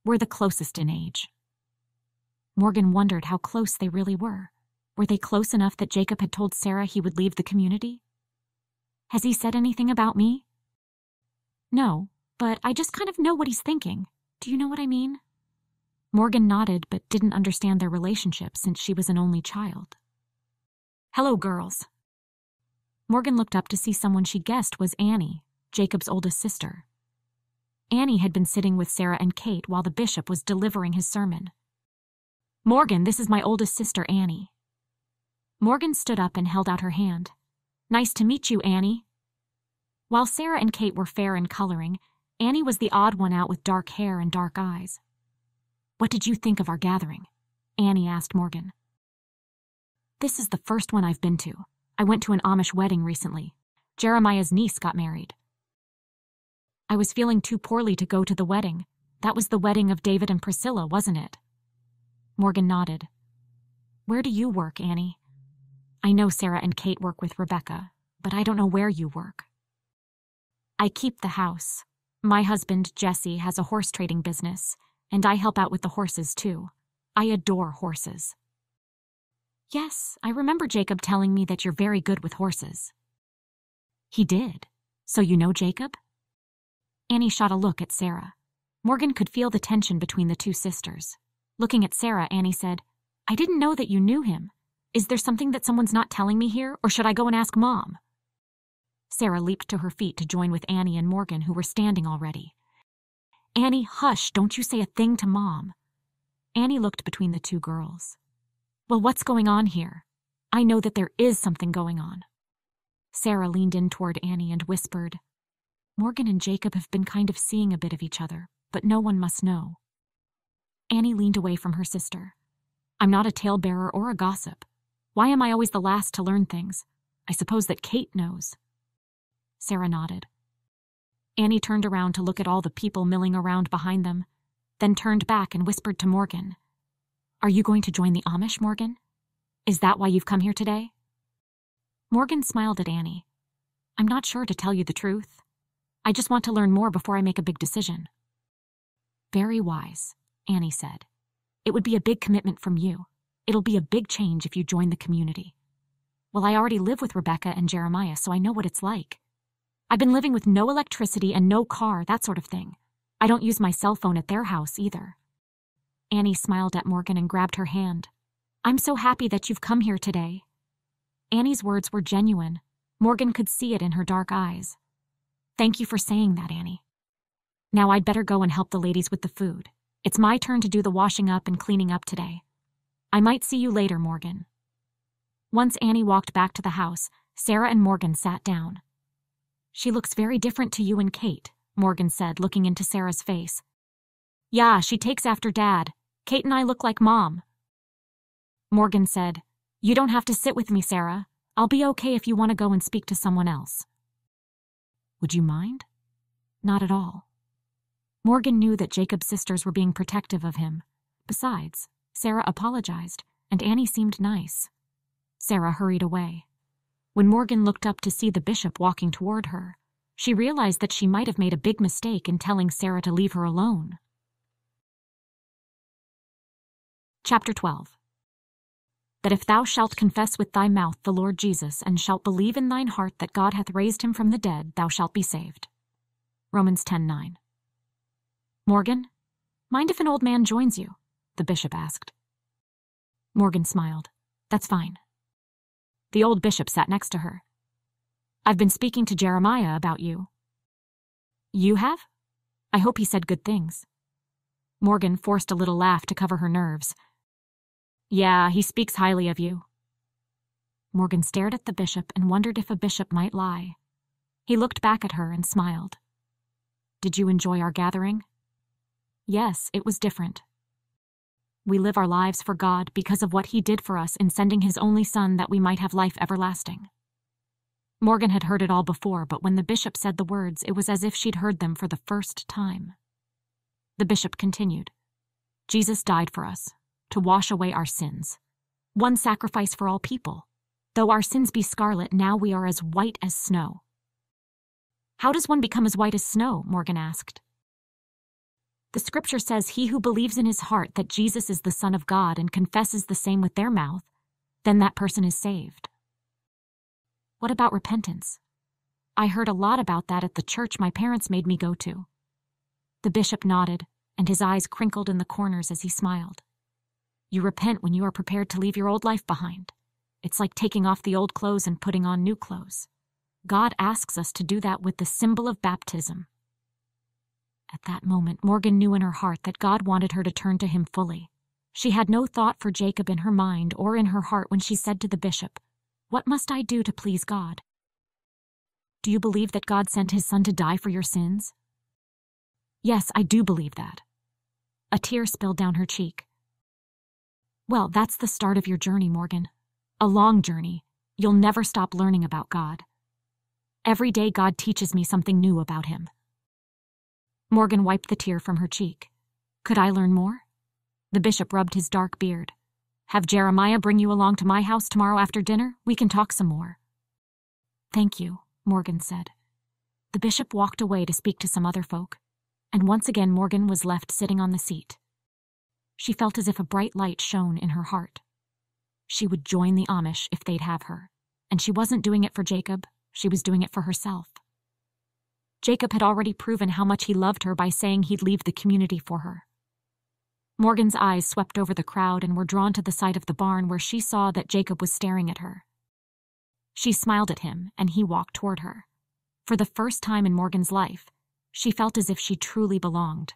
We're the closest in age. Morgan wondered how close they really were. Were they close enough that Jacob had told Sarah he would leave the community? Has he said anything about me? No, but I just kind of know what he's thinking. Do you know what I mean? Morgan nodded but didn't understand their relationship since she was an only child. Hello, girls. Morgan looked up to see someone she guessed was Annie, Jacob's oldest sister. Annie had been sitting with Sarah and Kate while the bishop was delivering his sermon. Morgan, this is my oldest sister, Annie. Morgan stood up and held out her hand. Nice to meet you, Annie. While Sarah and Kate were fair in coloring, Annie was the odd one out with dark hair and dark eyes. What did you think of our gathering? Annie asked Morgan. This is the first one I've been to. I went to an Amish wedding recently. Jeremiah's niece got married. I was feeling too poorly to go to the wedding. That was the wedding of David and Priscilla, wasn't it? Morgan nodded. Where do you work, Annie? I know Sarah and Kate work with Rebecca, but I don't know where you work. I keep the house. My husband, Jesse, has a horse trading business, and I help out with the horses too. I adore horses. Yes, I remember Jacob telling me that you're very good with horses. He did. So you know Jacob? Annie shot a look at Sarah. Morgan could feel the tension between the 2 sisters. Looking at Sarah, Annie said, I didn't know that you knew him. Is there something that someone's not telling me here, or should I go and ask Mom? Sarah leaped to her feet to join with Annie and Morgan, who were standing already. Annie, hush, don't you say a thing to Mom. Annie looked between the 2 girls. Well, what's going on here? I know that there is something going on. Sarah leaned in toward Annie and whispered, Morgan and Jacob have been kind of seeing a bit of each other, but no one must know. Annie leaned away from her sister. I'm not a talebearer or a gossip. Why am I always the last to learn things? I suppose that Kate knows. Sarah nodded. Annie turned around to look at all the people milling around behind them, then turned back and whispered to Morgan, Are you going to join the Amish, Morgan? Is that why you've come here today? Morgan smiled at Annie. I'm not sure, to tell you the truth. I just want to learn more before I make a big decision. Very wise, Annie said. It would be a big commitment from you. It'll be a big change if you join the community. Well, I already live with Rebecca and Jeremiah, so I know what it's like. I've been living with no electricity and no car, that sort of thing. I don't use my cell phone at their house either. Annie smiled at Morgan and grabbed her hand. I'm so happy that you've come here today. Annie's words were genuine. Morgan could see it in her dark eyes. Thank you for saying that, Annie. Now I'd better go and help the ladies with the food. It's my turn to do the washing up and cleaning up today. I might see you later, Morgan. Once Annie walked back to the house, Sarah and Morgan sat down. She looks very different to you and Kate, Morgan said, looking into Sarah's face. Yeah, she takes after Dad. Kate and I look like Mom. Morgan said, You don't have to sit with me, Sarah. I'll be okay if you want to go and speak to someone else. Would you mind? Not at all. Morgan knew that Jacob's sisters were being protective of him. Besides, Sarah apologized, and Annie seemed nice. Sarah hurried away. When Morgan looked up to see the bishop walking toward her, she realized that she might have made a big mistake in telling Sarah to leave her alone. Chapter 12. that if thou shalt confess with thy mouth the Lord Jesus, and shalt believe in thine heart that God hath raised him from the dead, thou shalt be saved. Romans 10:9. Morgan, mind if an old man joins you? The bishop asked. Morgan smiled. That's fine. The old bishop sat next to her. I've been speaking to Jeremiah about you. You have? I hope he said good things. Morgan forced a little laugh to cover her nerves. Yeah, he speaks highly of you. Morgan stared at the bishop and wondered if a bishop might lie. He looked back at her and smiled. Did you enjoy our gathering? Yes, it was different. We live our lives for God because of what he did for us in sending his only Son that we might have life everlasting. Morgan had heard it all before, but when the bishop said the words, it was as if she'd heard them for the first time. The bishop continued. Jesus died for us, to wash away our sins. One sacrifice for all people. Though our sins be scarlet, now we are as white as snow. How does one become as white as snow? Morgan asked. The scripture says he who believes in his heart that Jesus is the Son of God and confesses the same with their mouth, then that person is saved. What about repentance? I heard a lot about that at the church my parents made me go to. The bishop nodded, and his eyes crinkled in the corners as he smiled. You repent when you are prepared to leave your old life behind. It's like taking off the old clothes and putting on new clothes. God asks us to do that with the symbol of baptism. At that moment, Morgan knew in her heart that God wanted her to turn to him fully. She had no thought for Jacob in her mind or in her heart when she said to the bishop, "What must I do to please God?" Do you believe that God sent his Son to die for your sins? Yes, I do believe that. A tear spilled down her cheek. Well, that's the start of your journey, Morgan. A long journey. You'll never stop learning about God. Every day God teaches me something new about him. Morgan wiped the tear from her cheek. Could I learn more? The bishop rubbed his dark beard. Have Jeremiah bring you along to my house tomorrow after dinner? We can talk some more. Thank you, Morgan said. The bishop walked away to speak to some other folk, and once again Morgan was left sitting on the seat. She felt as if a bright light shone in her heart. She would join the Amish if they'd have her, and she wasn't doing it for Jacob, she was doing it for herself. Jacob had already proven how much he loved her by saying he'd leave the community for her. Morgan's eyes swept over the crowd and were drawn to the side of the barn where she saw that Jacob was staring at her. She smiled at him, and he walked toward her. For the first time in Morgan's life, she felt as if she truly belonged.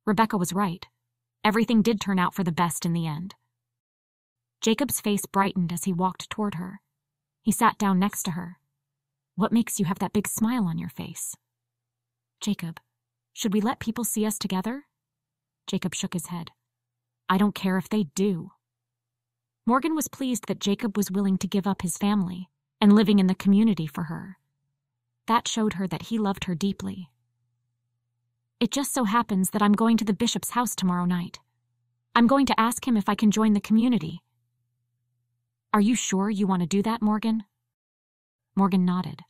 Rebecca was right. Everything did turn out for the best in the end. Jacob's face brightened as he walked toward her. He sat down next to her. What makes you have that big smile on your face? Jacob, should we let people see us together? Jacob shook his head. I don't care if they do. Morgan was pleased that Jacob was willing to give up his family and living in the community for her. That showed her that he loved her deeply. It just so happens that I'm going to the bishop's house tomorrow night. I'm going to ask him if I can join the community. Are you sure you want to do that, Morgan? Morgan nodded.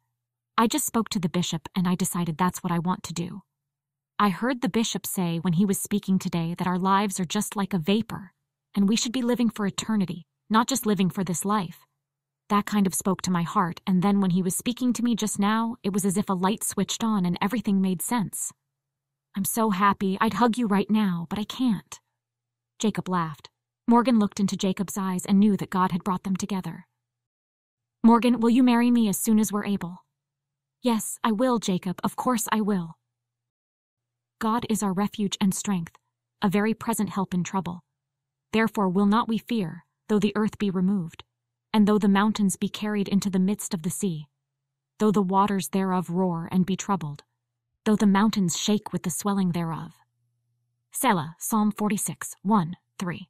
I just spoke to the bishop and I decided that's what I want to do. I heard the bishop say when he was speaking today that our lives are just like a vapor, and we should be living for eternity, not just living for this life. That kind of spoke to my heart, and then when he was speaking to me just now, it was as if a light switched on and everything made sense. I'm so happy, I'd hug you right now, but I can't. Jacob laughed. Morgan looked into Jacob's eyes and knew that God had brought them together. Morgan, will you marry me as soon as we're able? Yes, I will, Jacob, of course I will. God is our refuge and strength, a very present help in trouble. Therefore will not we fear, though the earth be removed, and though the mountains be carried into the midst of the sea, though the waters thereof roar and be troubled, though the mountains shake with the swelling thereof. Selah, Psalm 46, 1, 3.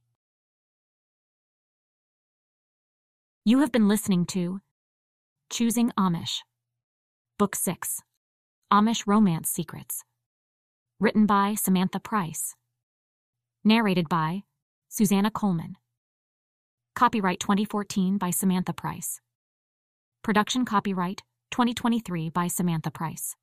You have been listening to Choosing Amish, Book 6, Amish Romance Secrets. Written by Samantha Price. Narrated by Susanna Coleman. Copyright 2014 by Samantha Price. Production copyright 2023 by Samantha Price.